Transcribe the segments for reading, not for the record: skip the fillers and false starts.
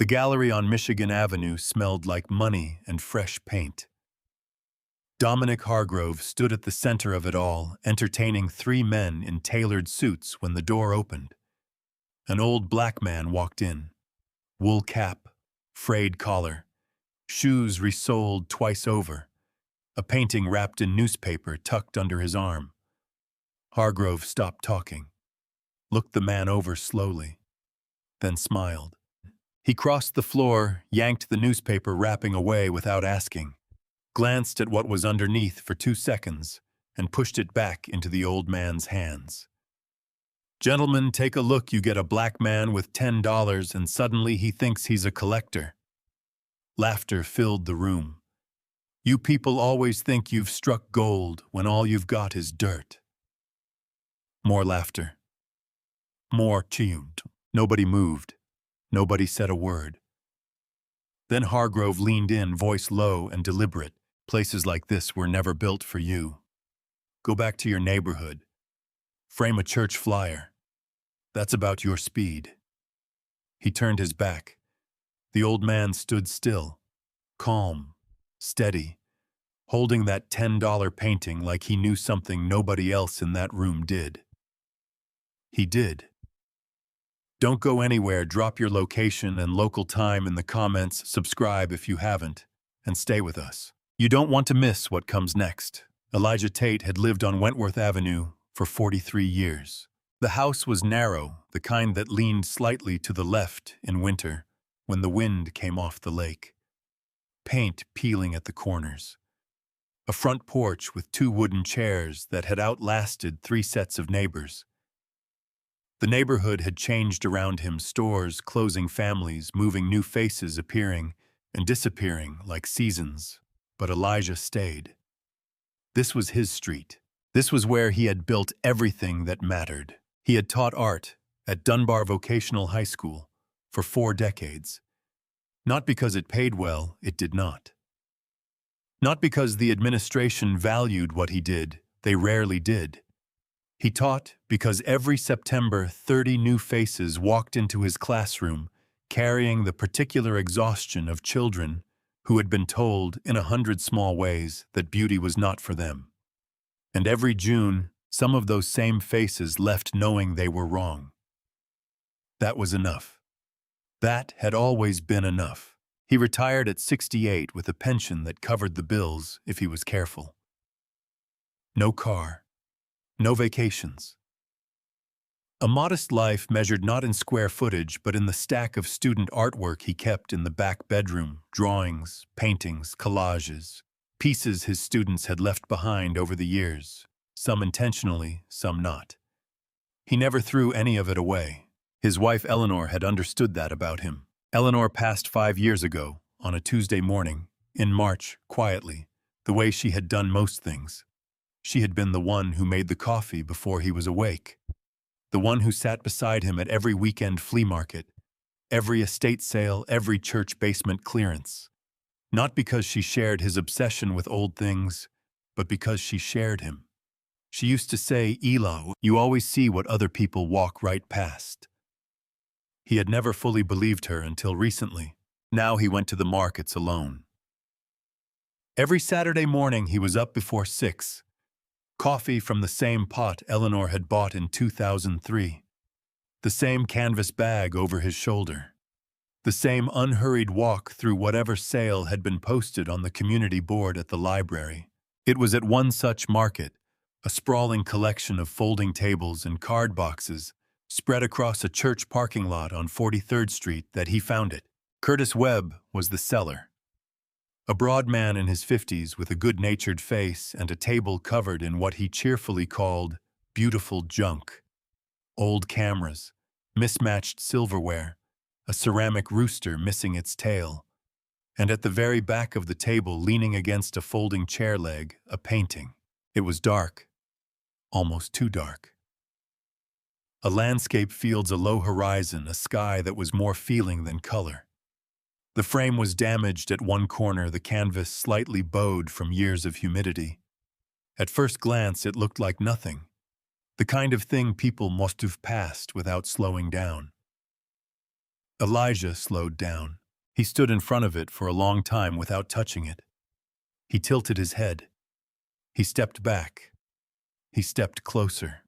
The gallery on Michigan Avenue smelled like money and fresh paint. Dominic Hargrove stood at the center of it all, entertaining three men in tailored suits when the door opened. An old black man walked in. Wool cap, frayed collar, shoes resoled twice over, a painting wrapped in newspaper tucked under his arm. Hargrove stopped talking, looked the man over slowly, then smiled. He crossed the floor, yanked the newspaper wrapping away without asking, glanced at what was underneath for 2 seconds, and pushed it back into the old man's hands. "Gentlemen, take a look. You get a black man with $10 and suddenly he thinks he's a collector." Laughter filled the room. "You people always think you've struck gold when all you've got is dirt." More laughter. More tuned. Nobody moved. Nobody said a word. Then Hargrove leaned in, voice low and deliberate. "Places like this were never built for you. Go back to your neighborhood. Frame a church flyer. That's about your speed." He turned his back. The old man stood still, calm, steady, holding that $10 painting like he knew something nobody else in that room did. He did. Don't go anywhere. Drop your location and local time in the comments, subscribe if you haven't, and stay with us. You don't want to miss what comes next. Elijah Tate had lived on Wentworth Avenue for 43 years. The house was narrow, the kind that leaned slightly to the left in winter when the wind came off the lake. Paint peeling at the corners. A front porch with 2 wooden chairs that had outlasted 3 sets of neighbors. The neighborhood had changed around him, stores closing, families moving, new faces appearing and disappearing like seasons, but Elijah stayed. This was his street. This was where he had built everything that mattered. He had taught art at Dunbar Vocational High School for 4 decades. Not because it paid well, it did not. Not because the administration valued what he did, they rarely did. He taught because every September 30 new faces walked into his classroom carrying the particular exhaustion of children who had been told in 100 small ways that beauty was not for them. And every June, some of those same faces left knowing they were wrong. That was enough. That had always been enough. He retired at 68 with a pension that covered the bills if he was careful. No car. No vacations. A modest life measured not in square footage but in the stack of student artwork he kept in the back bedroom, drawings, paintings, collages, pieces his students had left behind over the years, some intentionally, some not. He never threw any of it away. His wife Eleanor had understood that about him. Eleanor passed 5 years ago, on a Tuesday morning, in March, quietly, the way she had done most things. She had been the one who made the coffee before he was awake, the one who sat beside him at every weekend flea market, every estate sale, every church basement clearance. Not because she shared his obsession with old things, but because she shared him. She used to say, "Ela, you always see what other people walk right past." He had never fully believed her until recently. Now he went to the markets alone. Every Saturday morning he was up before 6. Coffee from the same pot Eleanor had bought in 2003. The same canvas bag over his shoulder. The same unhurried walk through whatever sale had been posted on the community board at the library. It was at one such market, a sprawling collection of folding tables and card boxes spread across a church parking lot on 43rd Street, that he found it. Curtis Webb was the seller. A broad man in his 50s with a good-natured face and a table covered in what he cheerfully called beautiful junk. Old cameras, mismatched silverware, a ceramic rooster missing its tail, and at the very back of the table, leaning against a folding chair leg, a painting. It was dark, almost too dark. A landscape, fields, a low horizon, a sky that was more feeling than color. The frame was damaged at one corner, the canvas slightly bowed from years of humidity. At first glance, it looked like nothing, the kind of thing people must have passed without slowing down. Elijah slowed down. He stood in front of it for a long time without touching it. He tilted his head. He stepped back. He stepped closer.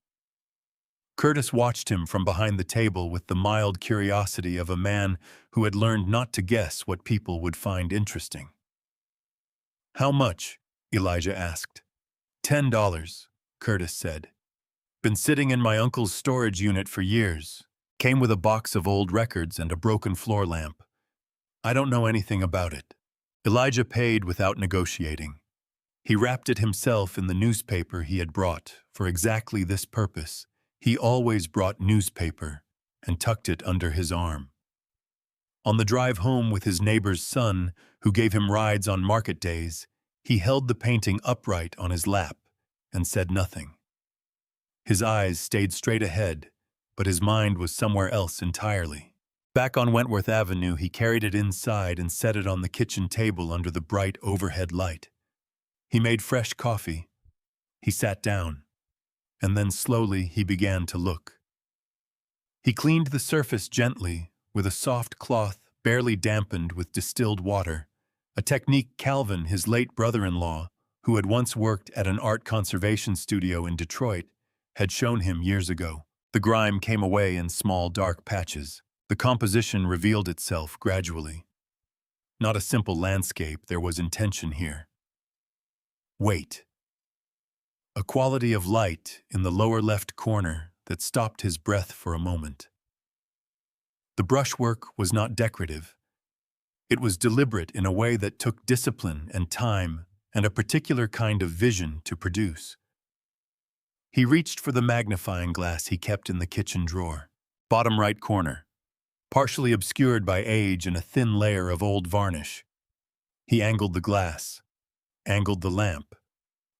Curtis watched him from behind the table with the mild curiosity of a man who had learned not to guess what people would find interesting. "How much?" Elijah asked. $10, Curtis said. "Been sitting in my uncle's storage unit for years. Came with a box of old records and a broken floor lamp. I don't know anything about it." Elijah paid without negotiating. He wrapped it himself in the newspaper he had brought for exactly this purpose. He always brought newspaper and tucked it under his arm. On the drive home with his neighbor's son, who gave him rides on market days, he held the painting upright on his lap and said nothing. His eyes stayed straight ahead, but his mind was somewhere else entirely. Back on Wentworth Avenue, he carried it inside and set it on the kitchen table under the bright overhead light. He made fresh coffee. He sat down, and then slowly he began to look. He cleaned the surface gently with a soft cloth barely dampened with distilled water, a technique Calvin, his late brother-in-law, who had once worked at an art conservation studio in Detroit, had shown him years ago. The grime came away in small dark patches. The composition revealed itself gradually. Not a simple landscape, there was intention here. Wait. A quality of light in the lower left corner that stopped his breath for a moment. The brushwork was not decorative. It was deliberate in a way that took discipline and time and a particular kind of vision to produce. He reached for the magnifying glass he kept in the kitchen drawer. Bottom right corner, partially obscured by age and a thin layer of old varnish. He angled the glass, angled the lamp.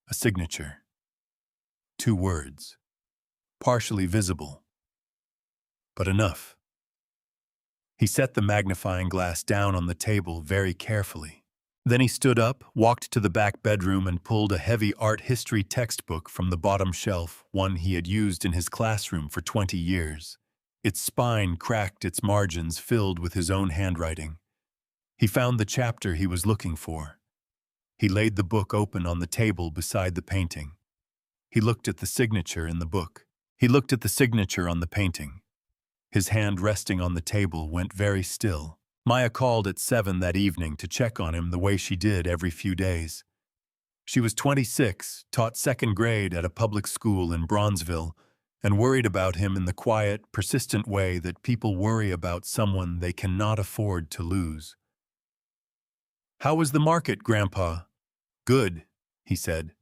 A signature. 2 words. Partially visible. But enough. He set the magnifying glass down on the table very carefully. Then he stood up, walked to the back bedroom, and pulled a heavy art history textbook from the bottom shelf, one he had used in his classroom for 20 years. Its spine cracked, its margins filled with his own handwriting. He found the chapter he was looking for. He laid the book open on the table beside the painting. He looked at the signature in the book. He looked at the signature on the painting. His hand resting on the table went very still. Maya called at 7 that evening to check on him the way she did every few days. She was 26, taught 2nd grade at a public school in Bronzeville, and worried about him in the quiet, persistent way that people worry about someone they cannot afford to lose. "How was the market, Grandpa?" "Good," he said.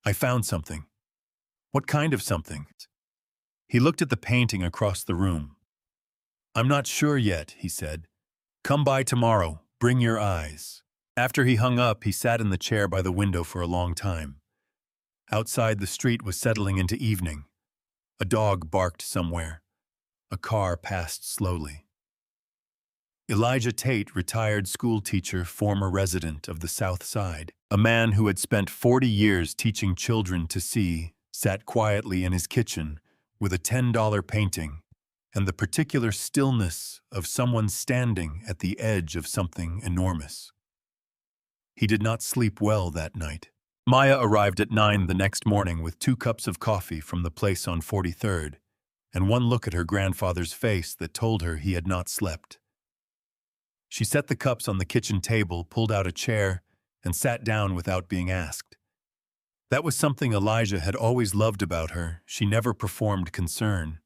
"I found something." "What kind of something?" He looked at the painting across the room. "I'm not sure yet," he said. "Come by tomorrow. Bring your eyes." After he hung up, he sat in the chair by the window for a long time. Outside, the street was settling into evening. A dog barked somewhere. A car passed slowly. Elijah Tate, retired school teacher, former resident of the South Side, a man who had spent 40 years teaching children to see, sat quietly in his kitchen with a $10 painting and the particular stillness of someone standing at the edge of something enormous. He did not sleep well that night. Maya arrived at 9 the next morning with 2 cups of coffee from the place on 43rd, and one look at her grandfather's face that told her he had not slept. She set the cups on the kitchen table, pulled out a chair, and sat down without being asked. That was something Elijah had always loved about her. She never performed concern.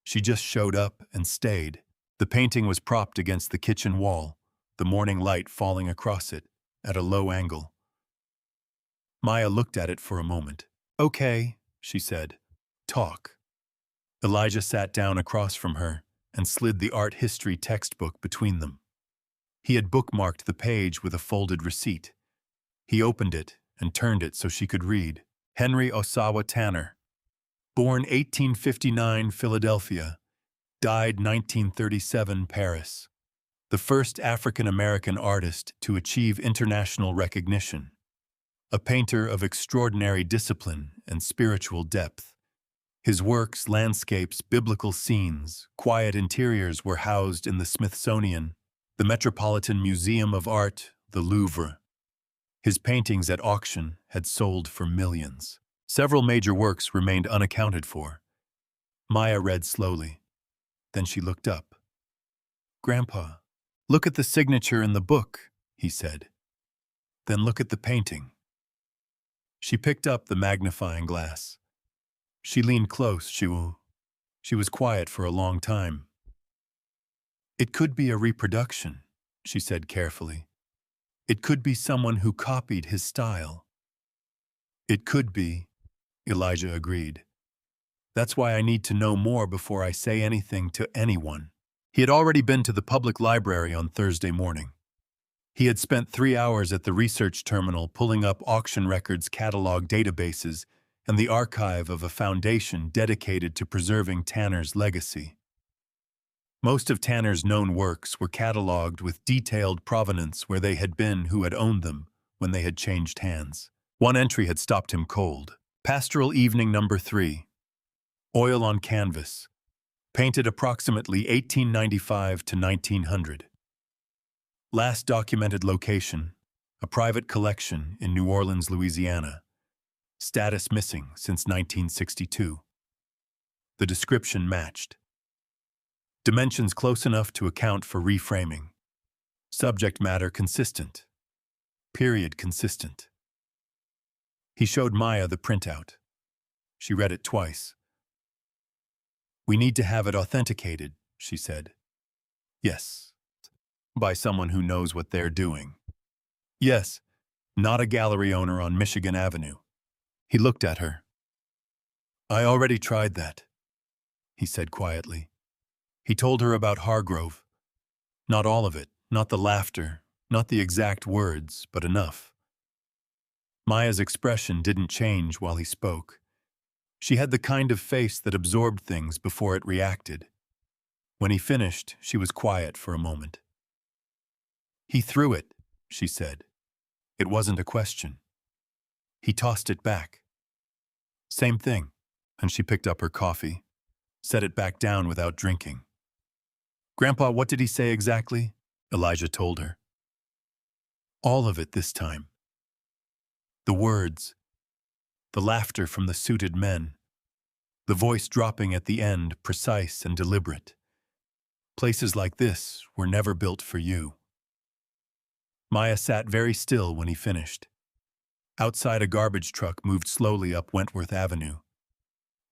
She just showed up and stayed. The painting was propped against the kitchen wall, the morning light falling across it at a low angle. Maya looked at it for a moment. "Okay," she said. "Talk." Elijah sat down across from her and slid the art history textbook between them. He had bookmarked the page with a folded receipt. He opened it and turned it so she could read. Henry Osawa Tanner. Born 1859, Philadelphia. Died 1937, Paris. The first African-American artist to achieve international recognition. A painter of extraordinary discipline and spiritual depth. His works, landscapes, biblical scenes, quiet interiors were housed in the Smithsonian, the Metropolitan Museum of Art, the Louvre. His paintings at auction had sold for millions. Several major works remained unaccounted for. Maya read slowly. Then she looked up. "Grandpa, look at the signature in the book," he said. "Then look at the painting." She picked up the magnifying glass. She leaned close. She was quiet for a long time. "It could be a reproduction," she said carefully. "It could be someone who copied his style." "It could be," Elijah agreed. "That's why I need to know more before I say anything to anyone." He had already been to the public library on Thursday morning. He had spent 3 hours at the research terminal pulling up auction records, catalog databases, and the archive of a foundation dedicated to preserving Tanner's legacy. Most of Tanner's known works were cataloged with detailed provenance where they had been, who had owned them, when they had changed hands. One entry had stopped him cold. Pastoral Evening Number 3. Oil on canvas. Painted approximately 1895 to 1900. Last documented location, a private collection in New Orleans, Louisiana. Status missing since 1962. The description matched. Dimensions close enough to account for reframing. Subject matter consistent. Period consistent. He showed Maya the printout. She read it twice. "We need to have it authenticated," she said. "Yes. By someone who knows what they're doing." "Yes, not a gallery owner on Michigan Avenue." He looked at her. "I already tried that," he said quietly. He told her about Hargrove. Not all of it, not the laughter, not the exact words, but enough. Maya's expression didn't change while he spoke. She had the kind of face that absorbed things before it reacted. When he finished, she was quiet for a moment. "He threw it," she said. It wasn't a question. He tossed it back. "Same thing," and she picked up her coffee, set it back down without drinking. "Grandpa, what did he say exactly?" Elijah told her. All of it this time. The words, the laughter from the suited men, the voice dropping at the end, precise and deliberate. "Places like this were never built for you." Maya sat very still when he finished. Outside, a garbage truck moved slowly up Wentworth Avenue.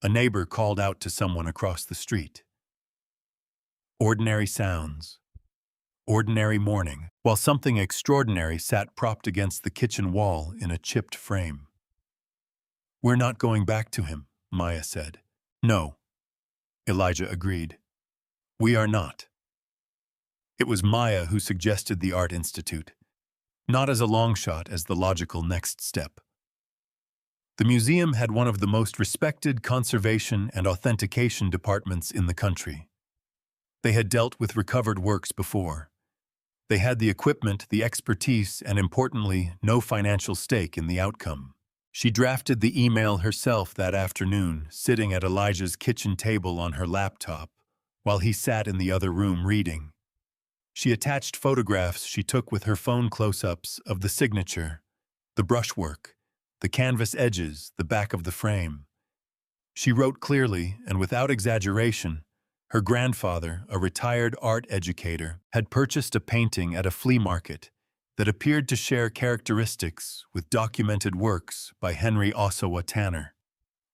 A neighbor called out to someone across the street. Ordinary sounds. Ordinary morning, while something extraordinary sat propped against the kitchen wall in a chipped frame. "We're not going back to him," Maya said. "No," Elijah agreed. "We are not." It was Maya who suggested the Art Institute, not as a long shot, as the logical next step. The museum had one of the most respected conservation and authentication departments in the country. They had dealt with recovered works before. They had the equipment, the expertise, and importantly, no financial stake in the outcome. She drafted the email herself that afternoon, sitting at Elijah's kitchen table on her laptop, while he sat in the other room reading. She attached photographs she took with her phone close-ups of the signature, the brushwork, the canvas edges, the back of the frame. She wrote clearly and without exaggeration. Her grandfather, a retired art educator, had purchased a painting at a flea market that appeared to share characteristics with documented works by Henry Ossawa Tanner.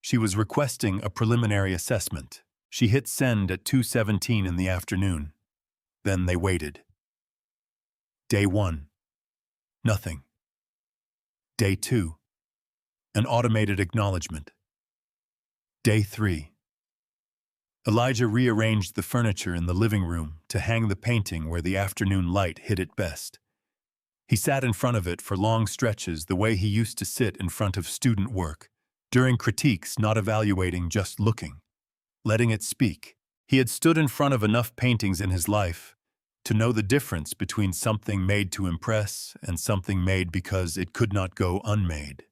She was requesting a preliminary assessment. She hit send at 2:17 in the afternoon. Then they waited. Day 1. Nothing. Day 2. An automated acknowledgement. Day 3. Elijah rearranged the furniture in the living room to hang the painting where the afternoon light hit it best. He sat in front of it for long stretches the way he used to sit in front of student work, during critiques, not evaluating, just looking, letting it speak. He had stood in front of enough paintings in his life to know the difference between something made to impress and something made because it could not go unmade.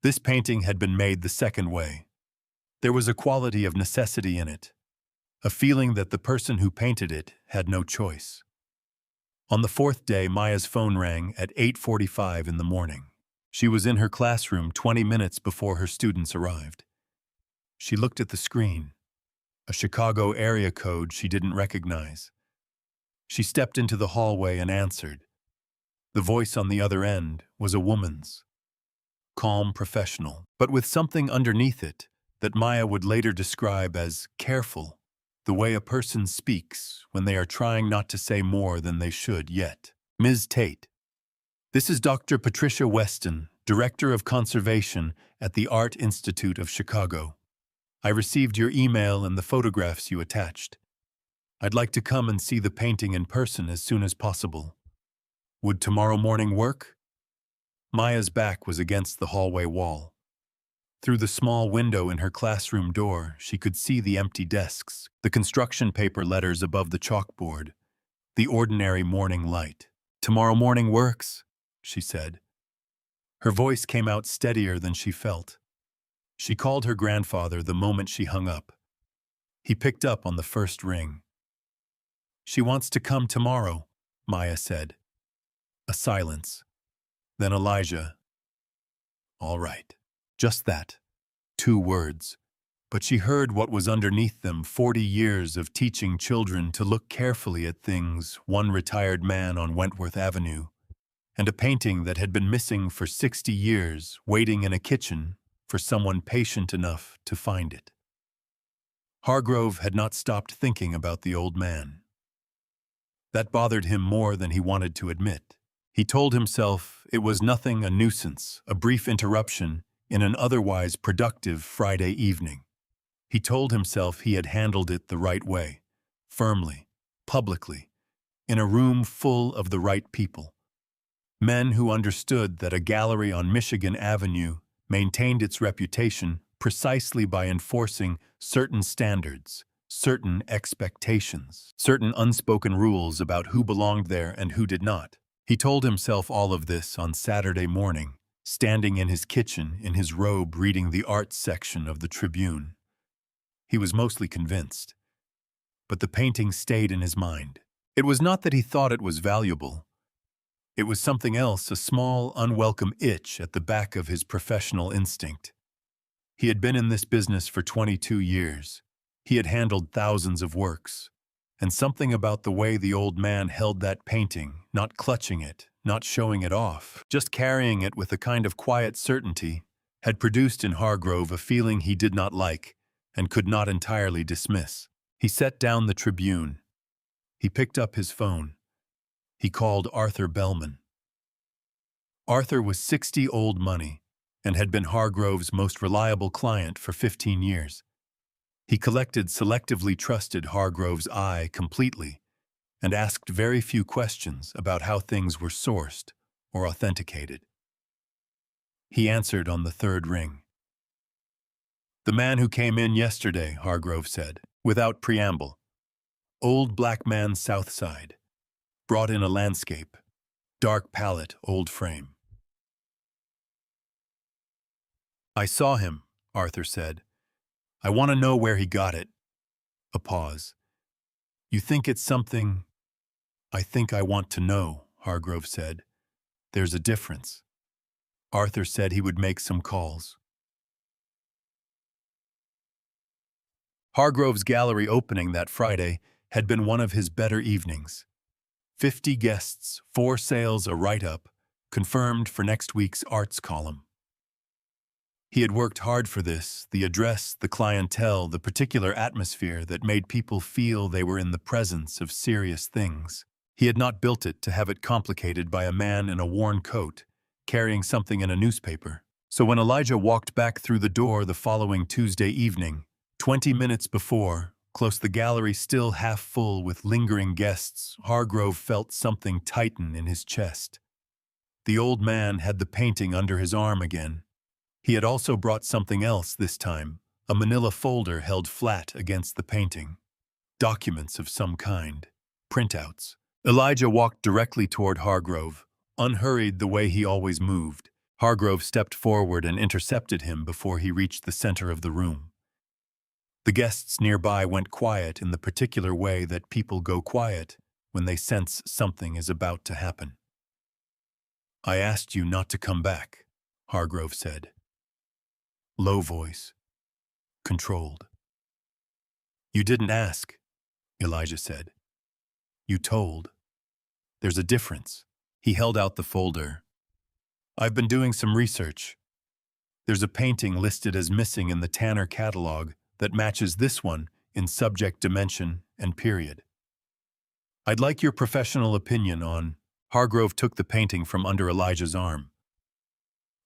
This painting had been made the second way. There was a quality of necessity in it, a feeling that the person who painted it had no choice. On the fourth day, Maya's phone rang at 8:45 in the morning. She was in her classroom 20 minutes before her students arrived. She looked at the screen, a Chicago area code she didn't recognize. She stepped into the hallway and answered. The voice on the other end was a woman's, calm, professional, but with something underneath it that Maya would later describe as careful, the way a person speaks when they are trying not to say more than they should yet. Ms. Tate, this is Dr. Patricia Weston, Director of Conservation at the Art Institute of Chicago. I received your email and the photographs you attached. I'd like to come and see the painting in person as soon as possible. Would tomorrow morning work? Maya's back was against the hallway wall. Through the small window in her classroom door, she could see the empty desks, the construction paper letters above the chalkboard, the ordinary morning light. Tomorrow morning works, she said. Her voice came out steadier than she felt. She called her grandfather the moment she hung up. He picked up on the first ring. She wants to come tomorrow, Maya said. A silence. Then Elijah. All right. Just that. 2 words. But she heard what was underneath them, 40 years of teaching children to look carefully at things, one retired man on Wentworth Avenue, and a painting that had been missing for 60 years, waiting in a kitchen for someone patient enough to find it. Hargrove had not stopped thinking about the old man. That bothered him more than he wanted to admit. He told himself it was nothing, a nuisance, a brief interruption in an otherwise productive Friday evening. He told himself he had handled it the right way, firmly, publicly, in a room full of the right people. Men who understood that a gallery on Michigan Avenue maintained its reputation precisely by enforcing certain standards, certain expectations, certain unspoken rules about who belonged there and who did not. He told himself all of this on Saturday morning, standing in his kitchen in his robe reading the arts section of the Tribune. He was mostly convinced. But the painting stayed in his mind. It was not that he thought it was valuable. It was something else, a small, unwelcome itch at the back of his professional instinct. He had been in this business for 22 years. He had handled thousands of works. And something about the way the old man held that painting, not clutching it, not showing it off, just carrying it with a kind of quiet certainty, had produced in Hargrove a feeling he did not like and could not entirely dismiss. He set down the Tribune. He picked up his phone. He called Arthur Bellman. Arthur was 60 old money and had been Hargrove's most reliable client for 15 years. He selectively trusted Hargrove's eye completely and asked very few questions about how things were sourced or authenticated. He answered on the 3rd ring. The man who came in yesterday, Hargrove said, without preamble. Old black man, South Side. Brought in a landscape. Dark palette, old frame. I saw him, Arthur said. I want to know where he got it. A pause. You think it's something? I think I want to know, Hargrove said. There's a difference. Arthur said he would make some calls. Hargrove's gallery opening that Friday had been one of his better evenings. 50 guests, 4 sales, a write-up, confirmed for next week's arts column. He had worked hard for this, the address, the clientele, the particular atmosphere that made people feel they were in the presence of serious things. He had not built it to have it complicated by a man in a worn coat, carrying something in a newspaper. So when Elijah walked back through the door the following Tuesday evening, 20 minutes before, close the gallery still half full with lingering guests, Hargrove felt something tighten in his chest. The old man had the painting under his arm again. He had also brought something else this time, a manila folder held flat against the painting. Documents of some kind. Printouts. Elijah walked directly toward Hargrove, unhurried the way he always moved. Hargrove stepped forward and intercepted him before he reached the center of the room. The guests nearby went quiet in the particular way that people go quiet when they sense something is about to happen. "I asked you not to come back," Hargrove said. Low voice, controlled. "You didn't ask," Elijah said. "You told. There's a difference." He held out the folder. "I've been doing some research. There's a painting listed as missing in the Tanner catalog that matches this one in subject, dimension, and period. I'd like your professional opinion on—" Hargrove took the painting from under Elijah's arm.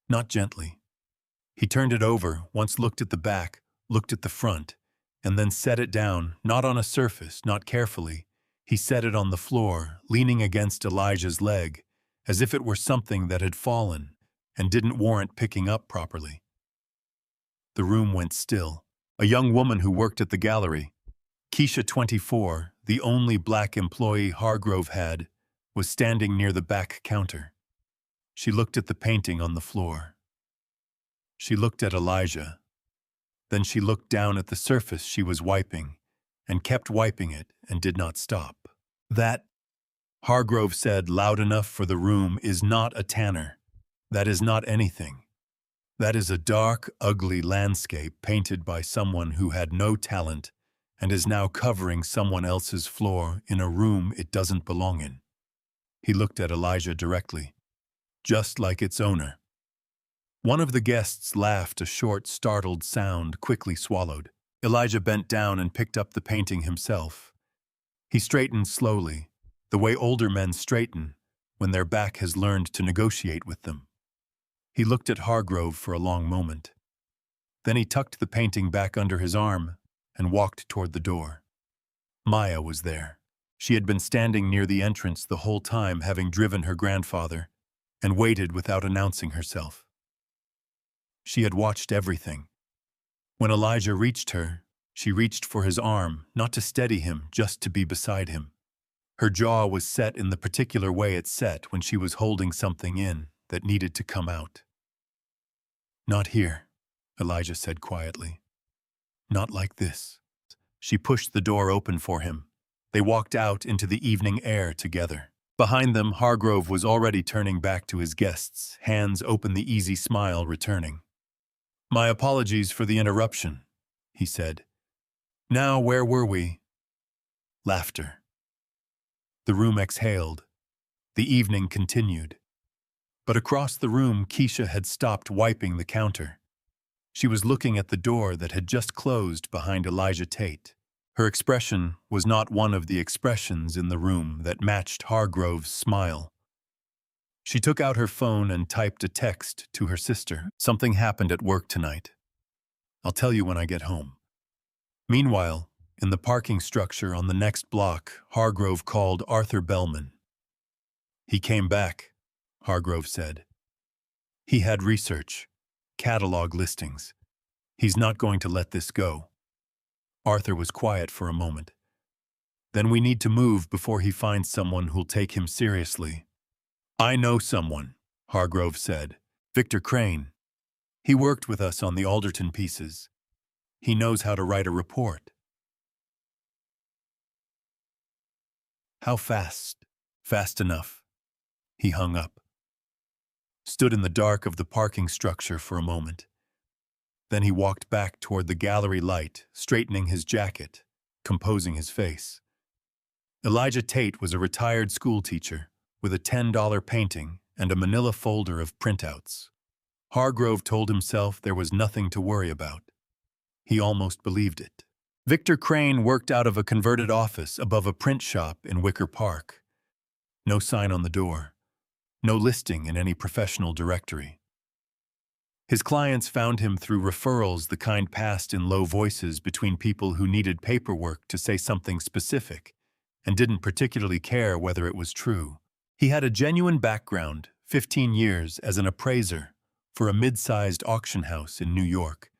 Not gently. He turned it over, once looked at the back, looked at the front, and then set it down, not on a surface, not carefully. He set it on the floor, leaning against Elijah's leg, as if it were something that had fallen and didn't warrant picking up properly. The room went still. A young woman who worked at the gallery, Keisha, 24, the only black employee Hargrove had, was standing near the back counter. She looked at the painting on the floor. She looked at Elijah. Then she looked down at the surface she was wiping, and kept wiping it and did not stop. "That," Hargrove said loud enough for the room, "is not a Tanner. That is not anything. That is a dark, ugly landscape painted by someone who had no talent and is now covering someone else's floor in a room it doesn't belong in." He looked at Elijah directly. "Just like its owner." One of the guests laughed, a short, startled sound, quickly swallowed. Elijah bent down and picked up the painting himself. He straightened slowly, the way older men straighten when their back has learned to negotiate with them. He looked at Hargrove for a long moment. Then he tucked the painting back under his arm and walked toward the door. Maya was there. She had been standing near the entrance the whole time, having driven her grandfather, and waited without announcing herself. She had watched everything. When Elijah reached her, she reached for his arm, not to steady him, just to be beside him. Her jaw was set in the particular way it set when she was holding something in that needed to come out. "Not here," Elijah said quietly. "Not like this." She pushed the door open for him. They walked out into the evening air together. Behind them, Hargrove was already turning back to his guests, hands open, the easy smile returning. "My apologies for the interruption," he said. "Now, where were we?" Laughter. The room exhaled. The evening continued. But across the room, Keisha had stopped wiping the counter. She was looking at the door that had just closed behind Elijah Tate. Her expression was not one of the expressions in the room that matched Hargrove's smile. She took out her phone and typed a text to her sister. "Something happened at work tonight. I'll tell you when I get home." Meanwhile, in the parking structure on the next block, Hargrove called Arthur Bellman. "He came back," Hargrove said. "He had research, catalog listings. He's not going to let this go." Arthur was quiet for a moment. "Then we need to move before he finds someone who'll take him seriously." "I know someone," Hargrove said. "Victor Crane. He worked with us on the Alderton pieces. He knows how to write a report." "How fast?" "Fast enough." He hung up. Stood in the dark of the parking structure for a moment. Then he walked back toward the gallery light, straightening his jacket, composing his face. Elijah Tate was a retired schoolteacher with a $10 painting and a manila folder of printouts. Hargrove told himself there was nothing to worry about. He almost believed it. Victor Crane worked out of a converted office above a print shop in Wicker Park. No sign on the door. No listing in any professional directory. His clients found him through referrals, the kind passed in low voices between people who needed paperwork to say something specific and didn't particularly care whether it was true. He had a genuine background, 15 years as an appraiser for a mid-sized auction house in New York,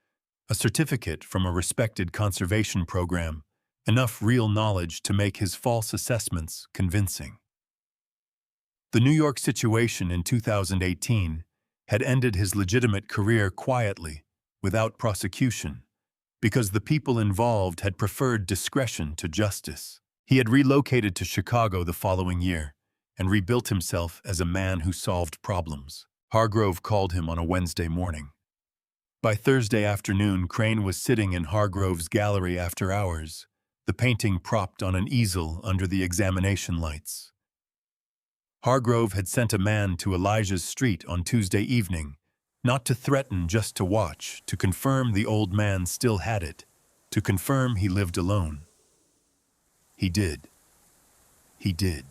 a certificate from a respected conservation program, enough real knowledge to make his false assessments convincing. The New York situation in 2018 had ended his legitimate career quietly, without prosecution, because the people involved had preferred discretion to justice. He had relocated to Chicago the following year and rebuilt himself as a man who solved problems. Hargrove called him on a Wednesday morning. By Thursday afternoon, Crane was sitting in Hargrove's gallery after hours, the painting propped on an easel under the examination lights. Hargrove had sent a man to Elijah's street on Tuesday evening, not to threaten, just to watch, to confirm the old man still had it, to confirm he lived alone. He did. He did.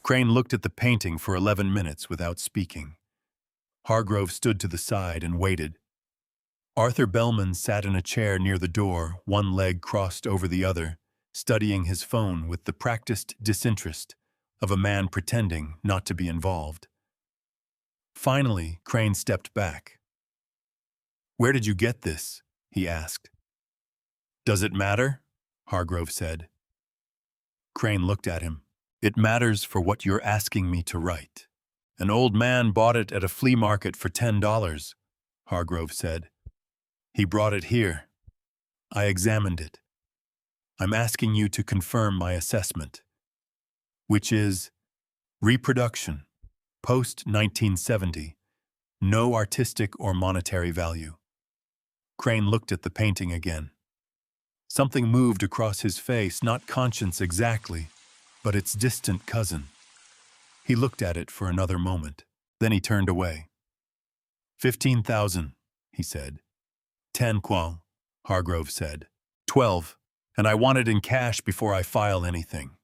Crane looked at the painting for 11 minutes without speaking. Hargrove stood to the side and waited. Arthur Bellman sat in a chair near the door, one leg crossed over the other, studying his phone with the practiced disinterest of a man pretending not to be involved. Finally, Crane stepped back. "Where did you get this?" he asked. "Does it matter?" Hargrove said. Crane looked at him. "It matters for what you're asking me to write. An old man bought it at a flea market for $10, Hargrove said. He brought it here. I examined it. I'm asking you to confirm my assessment, which is reproduction, post-1970, no artistic or monetary value." Crane looked at the painting again. Something moved across his face, not conscience exactly, but its distant cousin. He looked at it for another moment. Then he turned away. 15,000, he said. 10 qual, Hargrove said. 12, and I want it in cash before I file anything.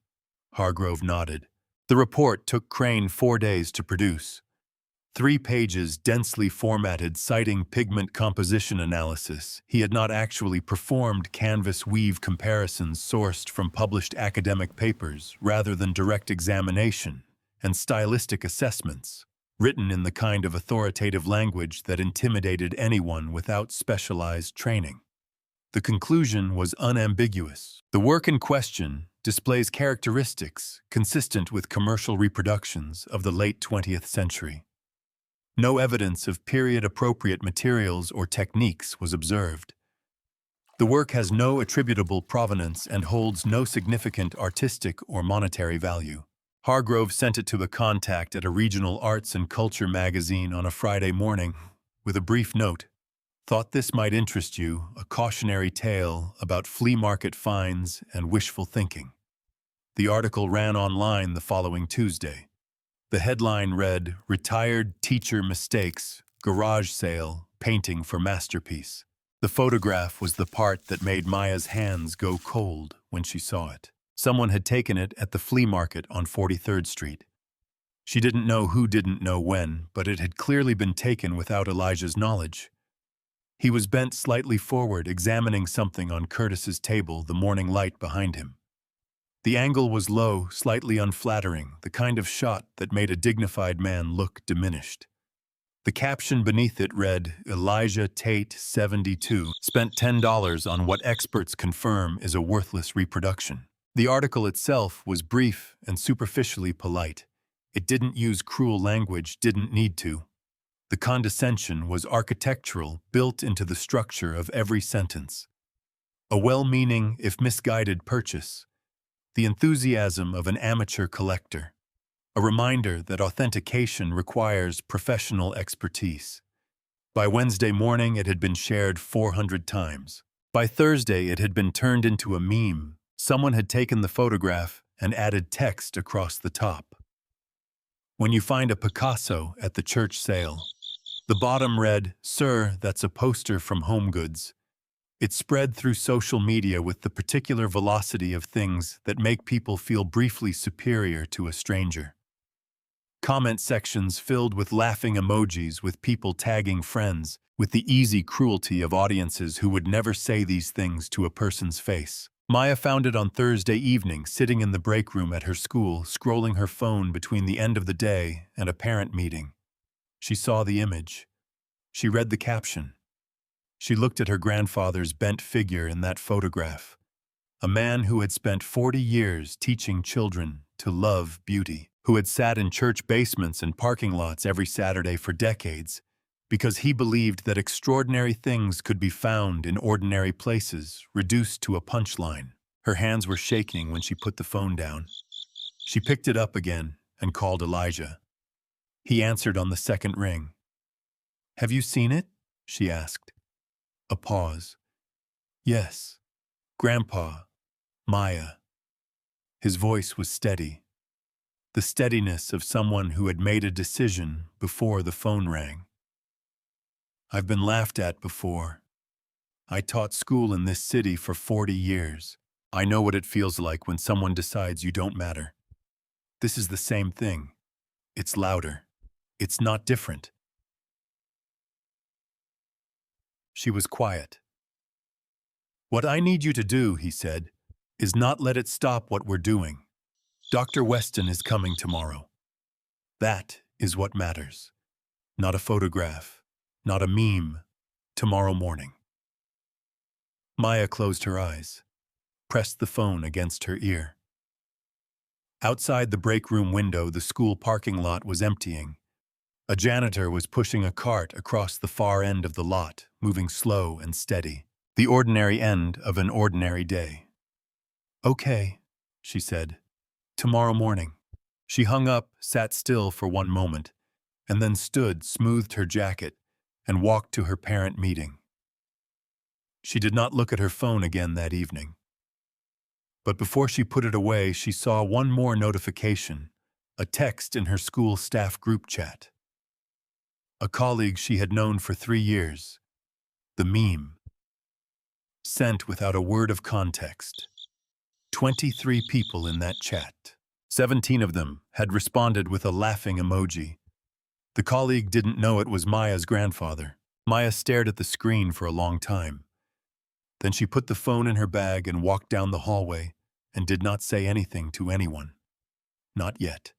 Hargrove nodded. The report took Crane 4 days to produce. 3 pages densely formatted citing pigment composition analysis. He had not actually performed canvas weave comparisons sourced from published academic papers rather than direct examination and stylistic assessments, written in the kind of authoritative language that intimidated anyone without specialized training. The conclusion was unambiguous. The work in question displays characteristics consistent with commercial reproductions of the late 20th century. No evidence of period-appropriate materials or techniques was observed. The work has no attributable provenance and holds no significant artistic or monetary value. Hargrove sent it to a contact at a regional arts and culture magazine on a Friday morning with a brief note. Thought this might interest you, a cautionary tale about flea market finds and wishful thinking. The article ran online the following Tuesday. The headline read, "Retired Teacher Mistakes, Garage Sale, Painting for Masterpiece." The photograph was the part that made Maya's hands go cold when she saw it. Someone had taken it at the flea market on 43rd Street. She didn't know who didn't know when, but it had clearly been taken without Elijah's knowledge. He was bent slightly forward, examining something on Curtis's table, the morning light behind him. The angle was low, slightly unflattering, the kind of shot that made a dignified man look diminished. The caption beneath it read, "Elijah Tate, 72, spent $10 on what experts confirm is a worthless reproduction." The article itself was brief and superficially polite. It didn't use cruel language, didn't need to. The condescension was architectural, built into the structure of every sentence. A well-meaning, if misguided, purchase. The enthusiasm of an amateur collector. A reminder that authentication requires professional expertise. By Wednesday morning, it had been shared 400 times. By Thursday, it had been turned into a meme. Someone had taken the photograph and added text across the top. "When you find a Picasso at the church sale." The bottom read, "Sir, that's a poster from Home Goods." It spread through social media with the particular velocity of things that make people feel briefly superior to a stranger. Comment sections filled with laughing emojis, with people tagging friends, with the easy cruelty of audiences who would never say these things to a person's face. Maya found it on Thursday evening, sitting in the break room at her school, scrolling her phone between the end of the day and a parent meeting. She saw the image. She read the caption. She looked at her grandfather's bent figure in that photograph, a man who had spent 40 years teaching children to love beauty, who had sat in church basements and parking lots every Saturday for decades, because he believed that extraordinary things could be found in ordinary places, reduced to a punchline. Her hands were shaking when she put the phone down. She picked it up again and called Elijah. He answered on the second ring. "Have you seen it?" she asked. A pause. "Yes. Grandpa. Maya." His voice was steady, the steadiness of someone who had made a decision before the phone rang. "I've been laughed at before. I taught school in this city for 40 years. I know what it feels like when someone decides you don't matter. This is the same thing. It's louder. It's not different." She was quiet. "What I need you to do," he said, "is not let it stop what we're doing. Dr. Weston is coming tomorrow. That is what matters. Not a photograph, not a meme. Tomorrow morning." Maya closed her eyes, pressed the phone against her ear. Outside the break room window, the school parking lot was emptying. A janitor was pushing a cart across the far end of the lot, moving slow and steady. The ordinary end of an ordinary day. "Okay," she said. "Tomorrow morning." She hung up, sat still for one moment, and then stood, smoothed her jacket, and walked to her parent meeting. She did not look at her phone again that evening. But before she put it away, she saw one more notification, a text in her school staff group chat. A colleague she had known for 3 years. The meme. Sent without a word of context. 23 people in that chat. 17 of them had responded with a laughing emoji. The colleague didn't know it was Maya's grandfather. Maya stared at the screen for a long time. Then she put the phone in her bag and walked down the hallway and did not say anything to anyone. Not yet.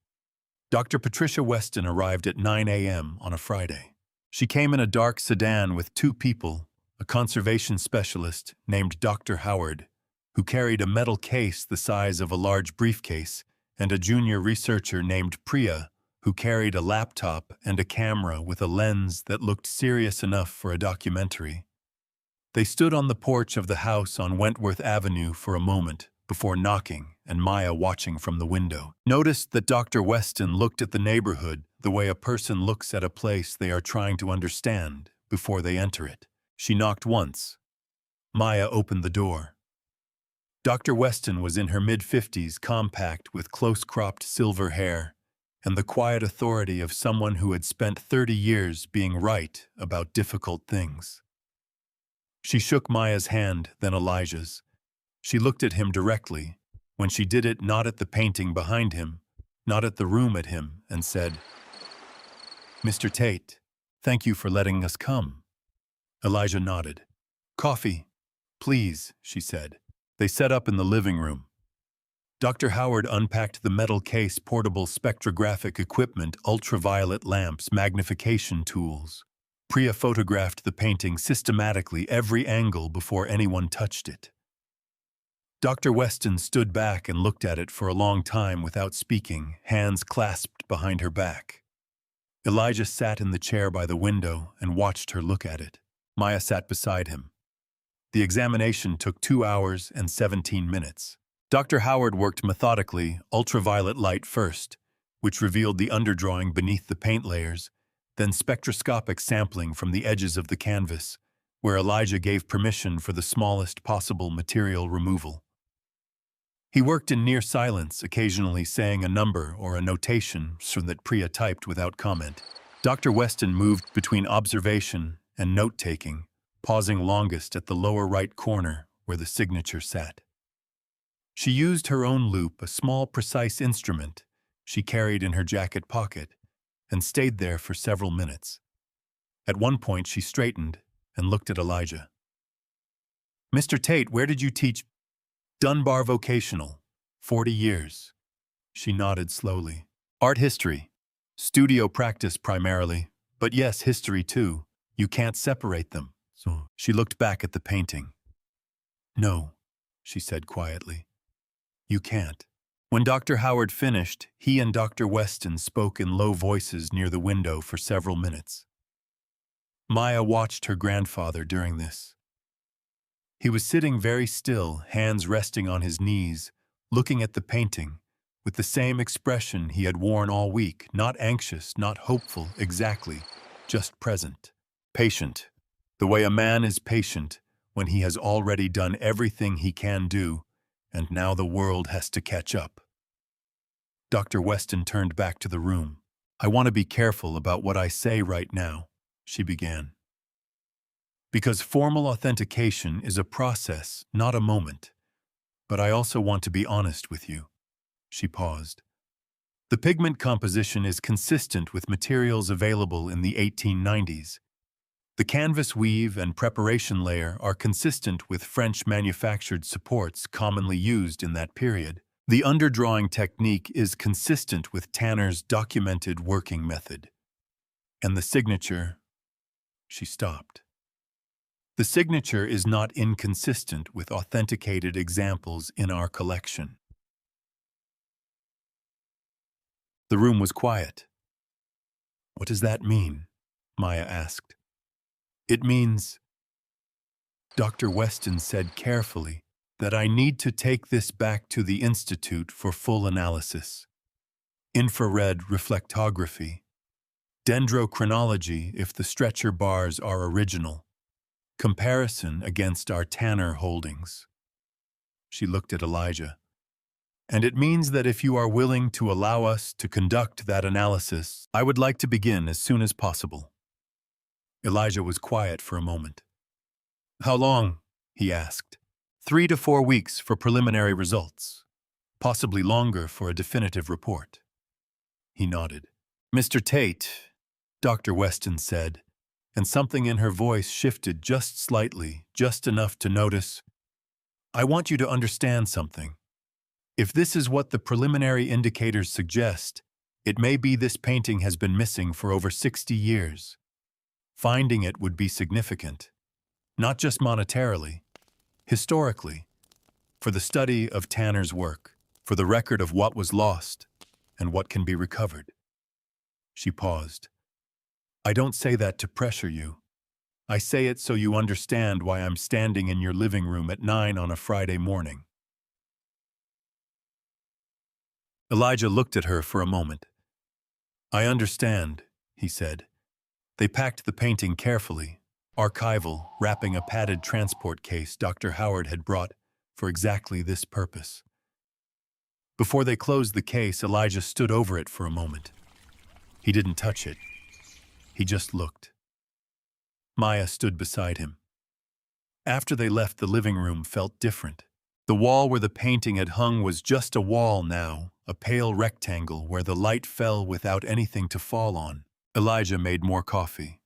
Dr. Patricia Weston arrived at 9 a.m. on a Friday. She came in a dark sedan with 2 people, a conservation specialist named Dr. Howard, who carried a metal case the size of a large briefcase, and a junior researcher named Priya, who carried a laptop and a camera with a lens that looked serious enough for a documentary. They stood on the porch of the house on Wentworth Avenue for a moment before knocking, and Maya, watching from the window, noticed that Dr. Weston looked at the neighborhood the way a person looks at a place they are trying to understand before they enter it. She knocked once. Maya opened the door. Dr. Weston was in her mid-50s, compact with close-cropped silver hair, and the quiet authority of someone who had spent 30 years being right about difficult things. She shook Maya's hand, then Elijah's. She looked at him directly, when she did it not at the painting behind him, not at the room at him, and said, "Mr. Tate, thank you for letting us come." Elijah nodded. "Coffee, please," she said. They set up in the living room. Dr. Howard unpacked the metal case, portable spectrographic equipment, ultraviolet lamps, magnification tools. Priya photographed the painting systematically, every angle before anyone touched it. Dr. Weston stood back and looked at it for a long time without speaking, hands clasped behind her back. Elijah sat in the chair by the window and watched her look at it. Maya sat beside him. The examination took 2 hours and 17 minutes. Dr. Howard worked methodically, ultraviolet light first, which revealed the underdrawing beneath the paint layers, then spectroscopic sampling from the edges of the canvas, where Elijah gave permission for the smallest possible material removal. He worked in near silence, occasionally saying a number or a notation so that Priya typed without comment. Dr. Weston moved between observation and note-taking, pausing longest at the lower right corner where the signature sat. She used her own loop, a small, precise instrument she carried in her jacket pocket, and stayed there for several minutes. At one point, she straightened and looked at Elijah. "Mr. Tate, where did you teach?" "Dunbar Vocational, 40 years. She nodded slowly. "Art history. Studio practice primarily, but yes, history too. You can't separate them." So she looked back at the painting. "No," she said quietly. "You can't." When Dr. Howard finished, he and Dr. Weston spoke in low voices near the window for several minutes. Maya watched her grandfather during this. He was sitting very still, hands resting on his knees, looking at the painting, with the same expression he had worn all week, not anxious, not hopeful, exactly, just present. Patient. The way a man is patient when he has already done everything he can do, and now the world has to catch up. Dr. Weston turned back to the room. "I want to be careful about what I say right now," she began. "Because formal authentication is a process, not a moment. But I also want to be honest with you." She paused. "The pigment composition is consistent with materials available in the 1890s. The canvas weave and preparation layer are consistent with French-manufactured supports commonly used in that period. The underdrawing technique is consistent with Tanner's documented working method. And the signature—" She stopped. "The signature is not inconsistent with authenticated examples in our collection." The room was quiet. "What does that mean?" Maya asked. "It means," Dr. Weston said carefully, "that I need to take this back to the Institute for full analysis. Infrared reflectography, dendrochronology if the stretcher bars are original, comparison against our Tanner holdings." She looked at Elijah. "And it means that if you are willing to allow us to conduct that analysis, I would like to begin as soon as possible." Elijah was quiet for a moment. "How long?" he asked. 3 to 4 weeks for preliminary results. Possibly longer for a definitive report." He nodded. "Mr. Tate," Dr. Weston said, and something in her voice shifted just slightly, just enough to notice, "I want you to understand something. If this is what the preliminary indicators suggest, it may be this painting has been missing for over 60 years. Finding it would be significant, not just monetarily, historically, for the study of Tanner's work, for the record of what was lost and what can be recovered." She paused. "I don't say that to pressure you. I say it so you understand why I'm standing in your living room at 9 on a Friday morning." Elijah looked at her for a moment. "I understand," he said. They packed the painting carefully, archival, wrapping a padded transport case Dr. Howard had brought for exactly this purpose. Before they closed the case, Elijah stood over it for a moment. He didn't touch it. He just looked. Maya stood beside him. After they left, the living room felt different. The wall where the painting had hung was just a wall now, a pale rectangle where the light fell without anything to fall on. Elijah made more coffee.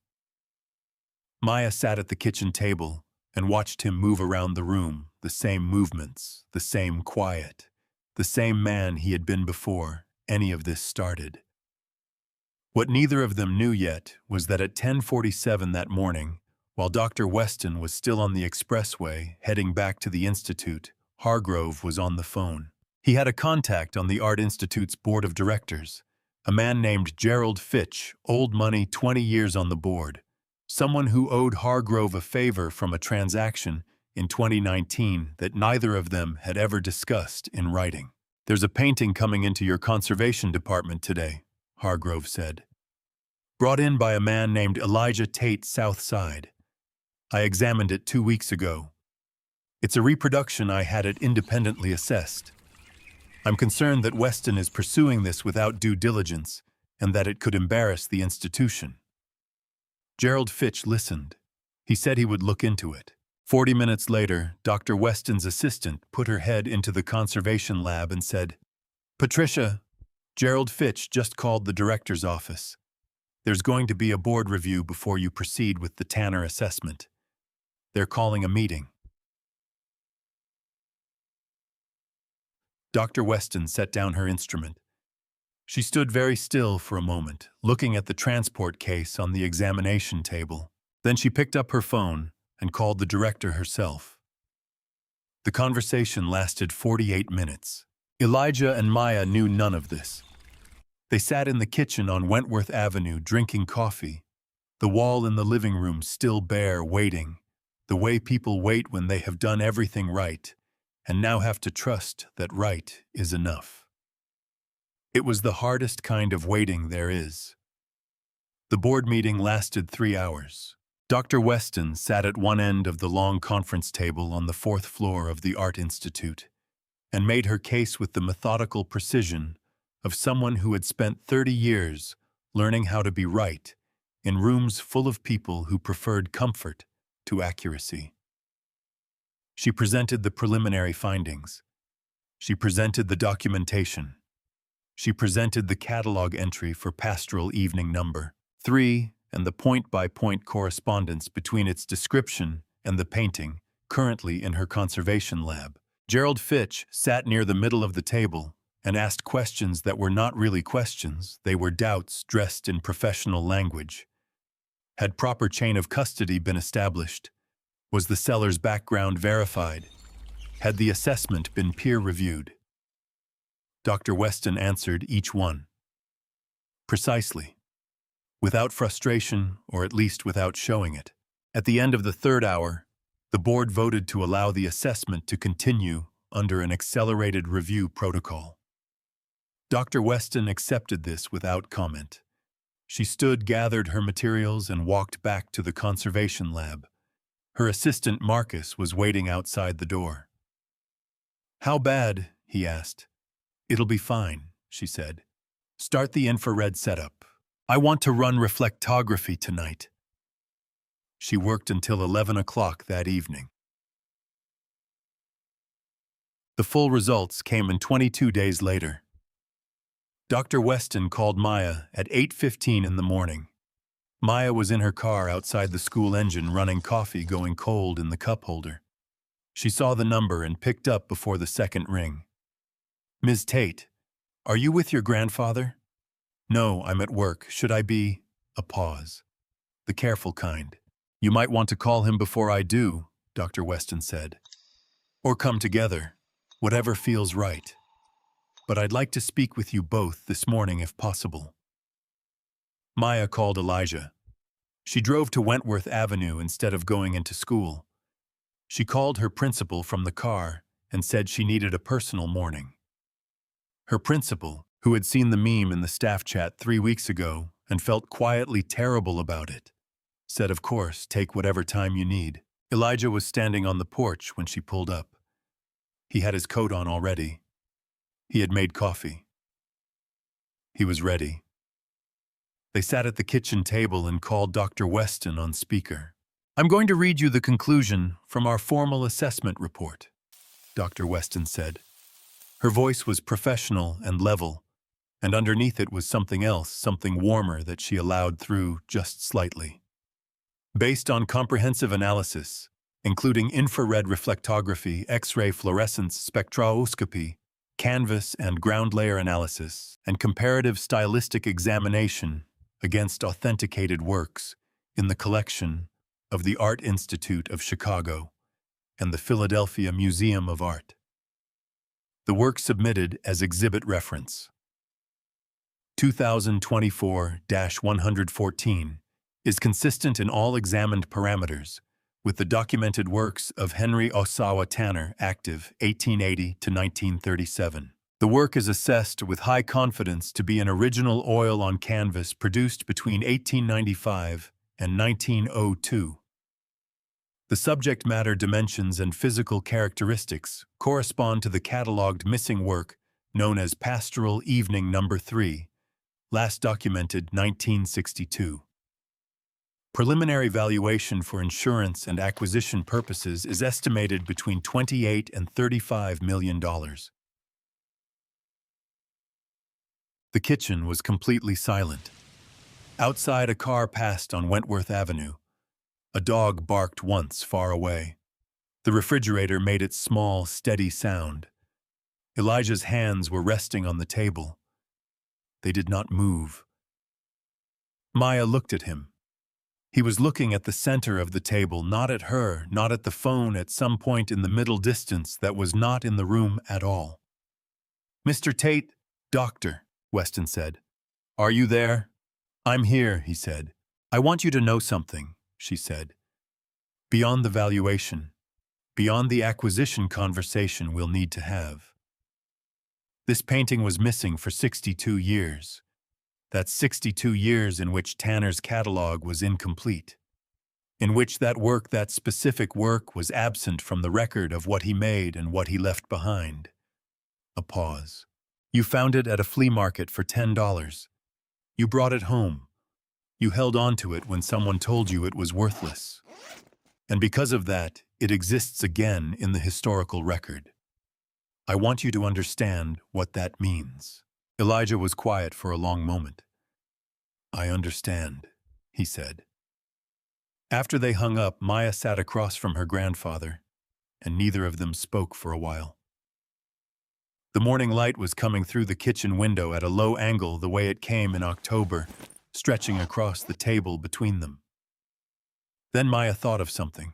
Maya sat at the kitchen table and watched him move around the room, the same movements, the same quiet, the same man he had been before any of this started. What neither of them knew yet was that at 10:47 that morning, while Dr. Weston was still on the expressway heading back to the Institute, Hargrove was on the phone. He had a contact on the Art Institute's board of directors, a man named Gerald Fitch, old money, 20 years on the board, someone who owed Hargrove a favor from a transaction in 2019 that neither of them had ever discussed in writing. "There's a painting coming into your conservation department today," Hargrove said. "Brought in by a man named Elijah Tate Southside. I examined it 2 weeks ago. It's a reproduction I had it independently assessed. I'm concerned that Weston is pursuing this without due diligence and that it could embarrass the institution." Gerald Fitch listened. He said he would look into it. 40 minutes later, Dr. Weston's assistant put her head into the conservation lab and said, "Patricia, Gerald Fitch just called the director's office. There's going to be a board review before you proceed with the Tanner assessment. They're calling a meeting." Dr. Weston set down her instrument. She stood very still for a moment, looking at the transport case on the examination table. Then she picked up her phone and called the director herself. The conversation lasted 48 minutes. Elijah and Maya knew none of this. They sat in the kitchen on Wentworth Avenue drinking coffee, The wall in the living room still bare, waiting, the way people wait when they have done everything right, and now have to trust that right is enough. It was the hardest kind of waiting there is. The board meeting lasted 3 hours. Dr. Weston sat at one end of the long conference table on the 4th floor of the Art Institute and made her case with the methodical precision of someone who had spent 30 years learning how to be right in rooms full of people who preferred comfort to accuracy. She presented the preliminary findings. She presented the documentation. She presented the catalog entry for Pastoral Evening Number 3 and the point-by-point correspondence between its description and the painting, currently in her conservation lab. Gerald Fitch sat near the middle of the table and asked questions that were not really questions, they were doubts dressed in professional language. Had proper chain of custody been established? Was the seller's background verified? Had the assessment been peer-reviewed? Dr. Weston answered each one. Precisely. Without frustration, or at least without showing it. At the end of the 3rd hour, the board voted to allow the assessment to continue under an accelerated review protocol. Dr. Weston accepted this without comment. She stood, gathered her materials, and walked back to the conservation lab. Her assistant Marcus was waiting outside the door. "How bad?" he asked. "It'll be fine," she said. "Start the infrared setup. I want to run reflectography tonight." She worked until 11 o'clock that evening. The full results came in 22 days later. Dr. Weston called Maya at 8:15 in the morning. Maya was in her car outside the school engine running coffee going cold in the cup holder. She saw the number and picked up before the second ring. "Ms. Tate, are you with your grandfather?" "No, I'm at work. Should I be?" A pause. "The careful kind. You might want to call him before I do," Dr. Weston said. "Or come together, whatever feels right. But I'd like to speak with you both this morning if possible." Maya called Elijah. She drove to Wentworth Avenue instead of going into school. She called her principal from the car and said she needed a personal morning. Her principal, who had seen the meme in the staff chat 3 weeks ago and felt quietly terrible about it, said, "Of course, take whatever time you need." Elijah was standing on the porch when she pulled up. He had his coat on already. He had made coffee. He was ready. They sat at the kitchen table and called Dr. Weston on speaker. "I'm going to read you the conclusion from our formal assessment report," Dr. Weston said. Her voice was professional and level, and underneath it was something else, something warmer that she allowed through just slightly. Based on comprehensive analysis, including infrared reflectography, X-ray fluorescence spectroscopy, canvas and ground layer analysis, and comparative stylistic examination against authenticated works in the collection of the Art Institute of Chicago and the Philadelphia Museum of Art. The work submitted as exhibit reference 2024-114 is consistent in all examined parameters with the documented works of Henry Osawa Tanner, active 1880 to 1937. The work is assessed with high confidence to be an original oil on canvas produced between 1895 and 1902. The subject matter dimensions and physical characteristics correspond to the catalogued missing work known as Pastoral Evening Number 3, last documented 1962. Preliminary valuation for insurance and acquisition purposes is estimated between $28 and $35 million. The kitchen was completely silent. Outside, a car passed on Wentworth Avenue. A dog barked once far away. The refrigerator made its small, steady sound. Elijah's hands were resting on the table. They did not move. Maya looked at him. He was looking at the center of the table, not at her, not at the phone at some point in the middle distance that was not in the room at all. "Mr. Tate, doctor," Weston said. "Are you there?" "I'm here," he said. I want you to know something, she said. Beyond the valuation, beyond the acquisition conversation we'll need to have. This painting was missing for 62 years. That's 62 years in which Tanner's catalog was incomplete, in which that specific work, was absent from the record of what he made and what he left behind. A pause. You found it at a flea market for $10. You brought it home. You held on to it when someone told you it was worthless. And because of that, it exists again in the historical record. I want you to understand what that means. Elijah was quiet for a long moment. I understand, he said. After they hung up, Maya sat across from her grandfather, and neither of them spoke for a while. The morning light was coming through the kitchen window at a low angle the way it came in October, stretching across the table between them. Then Maya thought of something.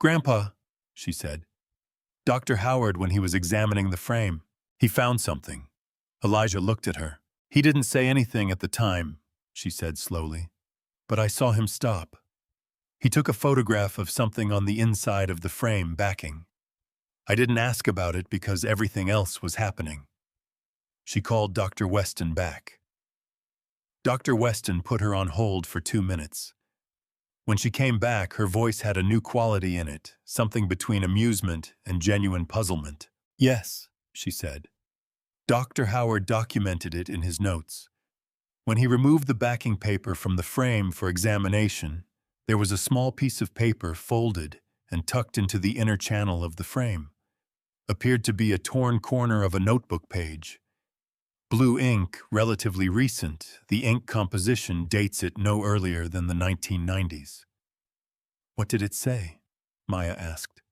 Grandpa, she said, Dr. Howard, when he was examining the frame, he found something. Elijah looked at her. He didn't say anything at the time, she said slowly, but I saw him stop. He took a photograph of something on the inside of the frame backing. I didn't ask about it because everything else was happening. She called Dr. Weston back. Dr. Weston put her on hold for 2 minutes. When she came back, her voice had a new quality in it, something between amusement and genuine puzzlement. Yes, she said. Dr. Howard documented it in his notes. When he removed the backing paper from the frame for examination, there was a small piece of paper folded and tucked into the inner channel of the frame. Appeared to be a torn corner of a notebook page. Blue ink, relatively recent, the ink composition dates it no earlier than the 1990s. What did it say? Maya asked.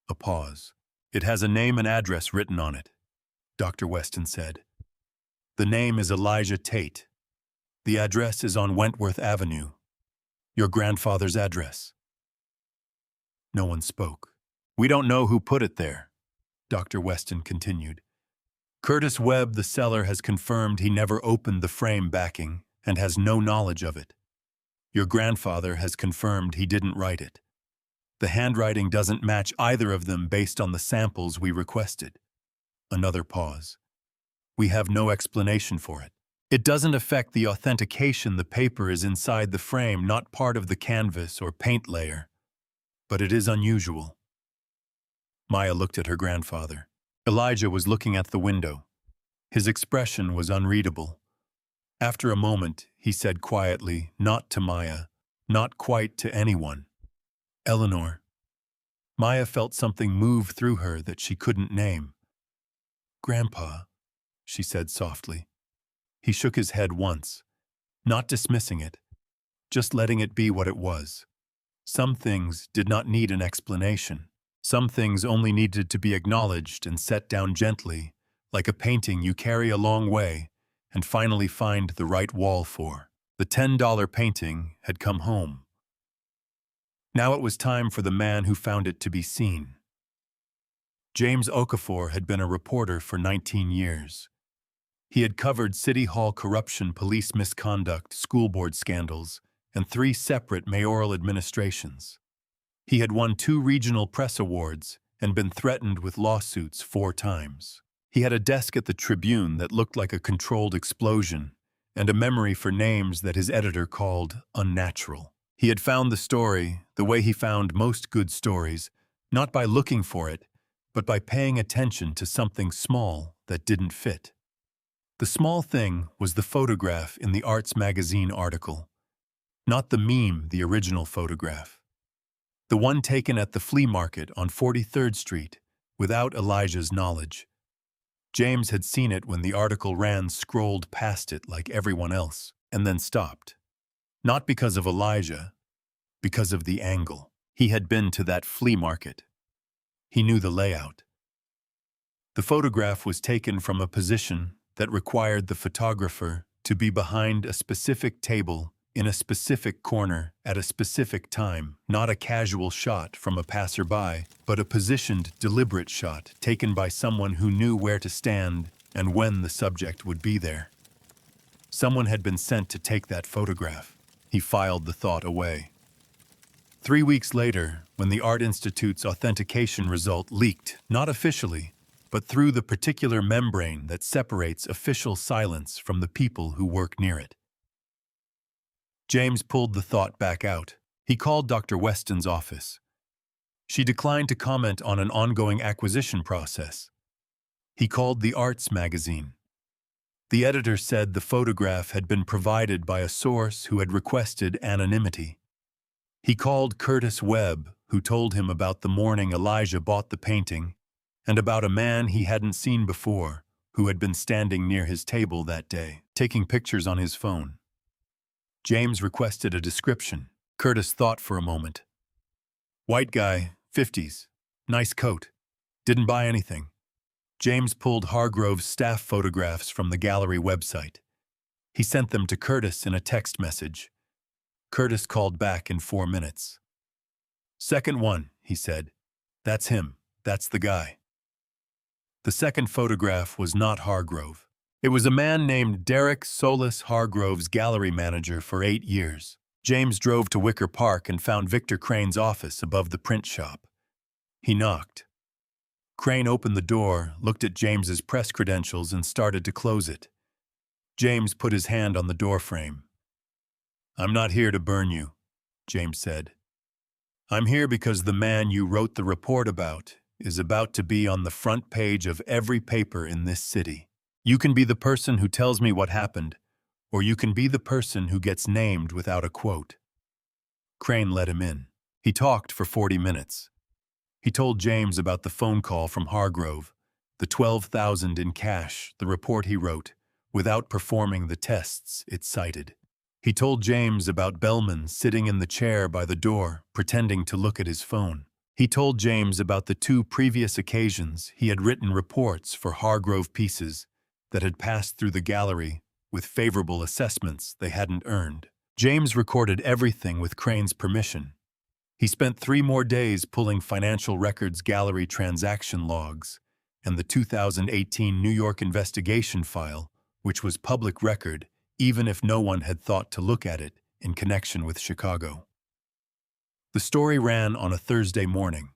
A pause. It has a name and address written on it, Dr. Weston said. The name is Elijah Tate. The address is on Wentworth Avenue. Your grandfather's address. No one spoke. We don't know who put it there, Dr. Weston continued. Curtis Webb, the seller, has confirmed he never opened the frame backing and has no knowledge of it. Your grandfather has confirmed he didn't write it. The handwriting doesn't match either of them based on the samples we requested. Another pause. We have no explanation for it. It doesn't affect the authentication. The paper is inside the frame, not part of the canvas or paint layer. But it is unusual. Maya looked at her grandfather. Elijah was looking at the window. His expression was unreadable. After a moment, he said quietly, not to Maya, not quite to anyone. Eleanor. Maya felt something move through her that she couldn't name. Grandpa, she said softly. He shook his head once, not dismissing it, just letting it be what it was. Some things did not need an explanation. Some things only needed to be acknowledged and set down gently, like a painting you carry a long way and finally find the right wall for. The $10 painting had come home. Now it was time for the man who found it to be seen. James Okafor had been a reporter for 19 years. He had covered City Hall corruption, police misconduct, school board scandals, and 3 separate mayoral administrations. He had won 2 regional press awards and been threatened with lawsuits 4 times. He had a desk at the Tribune that looked like a controlled explosion and a memory for names that his editor called unnatural. He had found the story the way he found most good stories, not by looking for it, but by paying attention to something small that didn't fit. The small thing was the photograph in the Arts magazine article, not the meme, the original photograph. The one taken at the flea market on 43rd Street, without Elijah's knowledge. James had seen it when the article ran, scrolled past it like everyone else, and then stopped. Not because of Elijah, because of the angle. He had been to that flea market. He knew the layout. The photograph was taken from a position that required the photographer to be behind a specific table in a specific corner at a specific time, not a casual shot from a passerby, but a positioned, deliberate shot taken by someone who knew where to stand and when the subject would be there. Someone had been sent to take that photograph. He filed the thought away. 3 weeks later, when the Art Institute's authentication result leaked, not officially, but through the particular membrane that separates official silence from the people who work near it, James pulled the thought back out. He called Dr. Weston's office. She declined to comment on an ongoing acquisition process. He called the Arts magazine. The editor said the photograph had been provided by a source who had requested anonymity. He called Curtis Webb, who told him about the morning Elijah bought the painting and about a man he hadn't seen before who had been standing near his table that day, taking pictures on his phone. James requested a description. Curtis thought for a moment. White guy, 50s, nice coat, didn't buy anything. James pulled Hargrove's staff photographs from the gallery website. He sent them to Curtis in a text message. Curtis called back in 4 minutes. Second one, he said. That's him. That's the guy. The second photograph was not Hargrove. It was a man named Derek Solis, Hargrove's gallery manager for 8 years. James drove to Wicker Park and found Victor Crane's office above the print shop. He knocked. Crane opened the door, looked at James's press credentials, and started to close it. James put his hand on the doorframe. I'm not here to burn you, James said. I'm here because the man you wrote the report about is about to be on the front page of every paper in this city. You can be the person who tells me what happened, or you can be the person who gets named without a quote. Crane let him in. He talked for 40 minutes. He told James about the phone call from Hargrove, the $12,000 in cash, the report he wrote, without performing the tests it cited. He told James about Bellman sitting in the chair by the door, pretending to look at his phone. He told James about the 2 previous occasions he had written reports for Hargrove pieces that had passed through the gallery with favorable assessments they hadn't earned. James recorded everything with Crane's permission. He spent 3 more days pulling Financial Records gallery transaction logs and the 2018 New York investigation file, which was public record even if no one had thought to look at it in connection with Chicago. The story ran on a Thursday morning.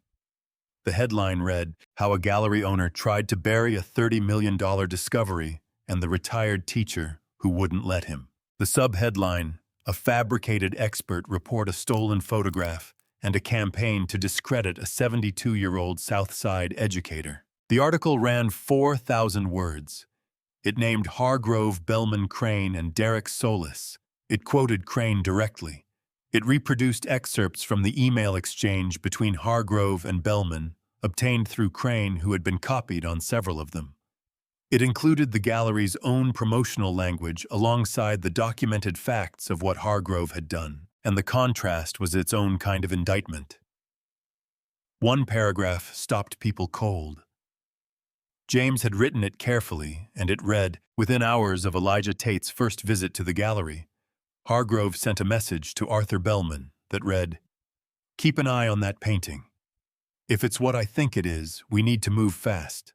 The headline read, How a Gallery Owner Tried to Bury a $30 million Discovery and the Retired Teacher Who Wouldn't Let Him. The subheadline, A Fabricated Expert Report a Stolen Photograph and a Campaign to Discredit a 72-year-old South Side Educator. The article ran 4,000 words. It named Hargrove, Bellman, Crane, and Derek Solis. It quoted Crane directly. It reproduced excerpts from the email exchange between Hargrove and Bellman, obtained through Crane, who had been copied on several of them. It included the gallery's own promotional language alongside the documented facts of what Hargrove had done, and the contrast was its own kind of indictment. One paragraph stopped people cold. James had written it carefully, and it read, Within hours of Elijah Tate's first visit to the gallery, Hargrove sent a message to Arthur Bellman that read, Keep an eye on that painting. If it's what I think it is, we need to move fast.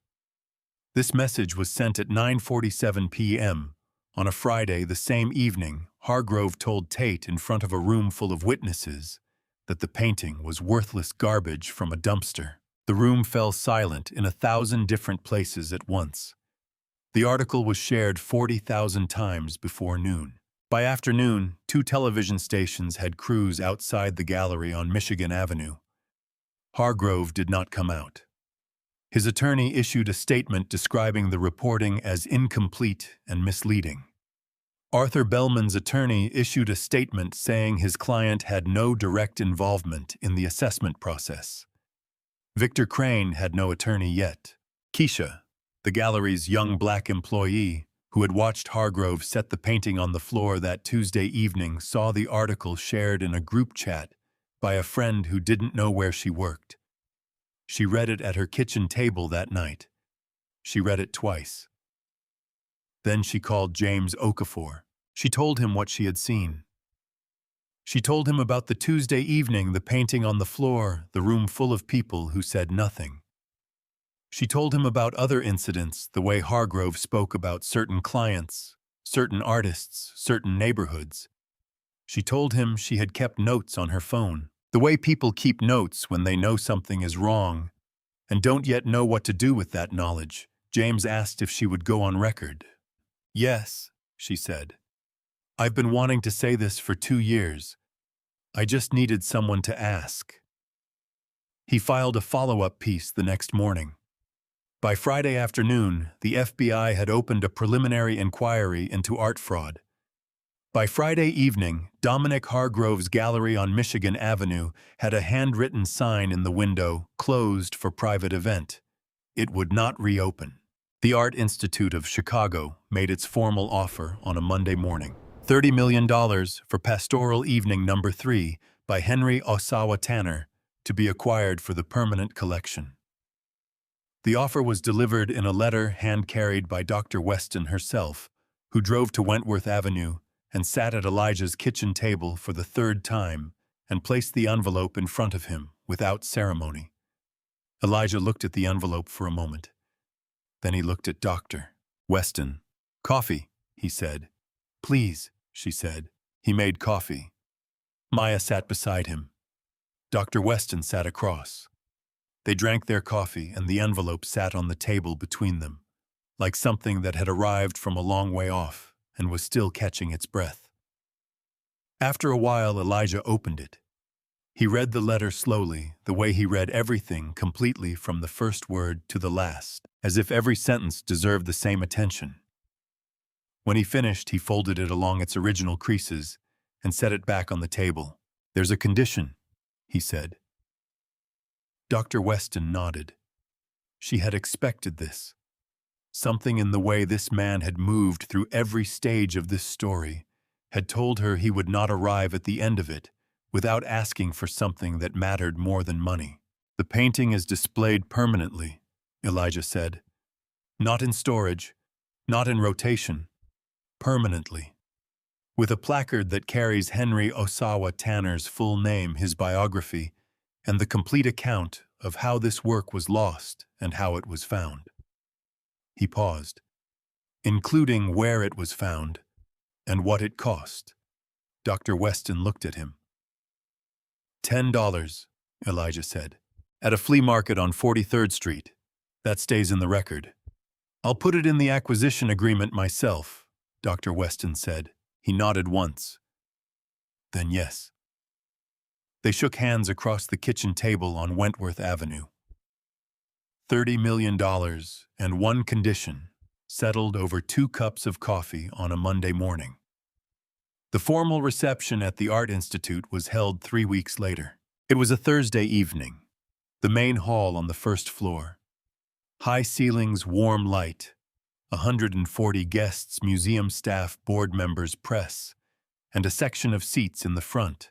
This message was sent at 9:47 p.m. On a Friday the same evening. Hargrove told Tate in front of a room full of witnesses that the painting was worthless garbage from a dumpster. The room fell silent in 1,000 different places at once. The article was shared 40,000 times before noon. By afternoon, 2 television stations had crews outside the gallery on Michigan Avenue. Hargrove did not come out. His attorney issued a statement describing the reporting as incomplete and misleading. Arthur Bellman's attorney issued a statement saying his client had no direct involvement in the assessment process. Victor Crane had no attorney yet. Keisha, the gallery's young black employee, who had watched Hargrove set the painting on the floor that Tuesday evening, saw the article shared in a group chat by a friend who didn't know where she worked. She read it at her kitchen table that night. She read it twice. Then she called James Okafor. She told him what she had seen. She told him about the Tuesday evening, the painting on the floor, the room full of people who said nothing. She told him about other incidents, the way Hargrove spoke about certain clients, certain artists, certain neighborhoods. She told him she had kept notes on her phone, the way people keep notes when they know something is wrong and don't yet know what to do with that knowledge. James asked if she would go on record. Yes, she said. I've been wanting to say this for 2 years. I just needed someone to ask. He filed a follow-up piece the next morning. By Friday afternoon, the FBI had opened a preliminary inquiry into art fraud. By Friday evening, Dominic Hargrove's gallery on Michigan Avenue had a handwritten sign in the window, "Closed for private event." It would not reopen. The Art Institute of Chicago made its formal offer on a Monday morning. $30 million for Pastoral Evening No. 3 by Henry Osawa Tanner to be acquired for the permanent collection. The offer was delivered in a letter hand-carried by Dr. Weston herself, who drove to Wentworth Avenue and sat at Elijah's kitchen table for the 3rd time and placed the envelope in front of him without ceremony. Elijah looked at the envelope for a moment. Then he looked at Dr. Weston. "Coffee," he said. "Please," she said. He made coffee. Maya sat beside him. Dr. Weston sat across. They drank their coffee, and the envelope sat on the table between them, like something that had arrived from a long way off and was still catching its breath. After a while, Elijah opened it. He read the letter slowly, the way he read everything completely from the first word to the last, as if every sentence deserved the same attention. When he finished, he folded it along its original creases and set it back on the table. "There's a condition," he said. Dr. Weston nodded. She had expected this. Something in the way this man had moved through every stage of this story had told her he would not arrive at the end of it without asking for something that mattered more than money. "The painting is displayed permanently," Elijah said. "Not in storage, not in rotation, permanently. With a placard that carries Henry Osawa Tanner's full name, his biography, and the complete account of how this work was lost and how it was found." He paused, "Including where it was found and what it cost." Dr. Weston looked at him. $10, Elijah said, "at a flea market on 43rd Street. That stays in the record." "I'll put it in the acquisition agreement myself," Dr. Weston said. He nodded once. "Then yes." They shook hands across the kitchen table on Wentworth Avenue. $30 million and one condition settled over 2 cups of coffee on a Monday morning. The formal reception at the Art Institute was held 3 weeks later. It was a Thursday evening. The main hall on the 1st floor. High ceilings, warm light. 140 guests, museum staff, board members, press, and a section of seats in the front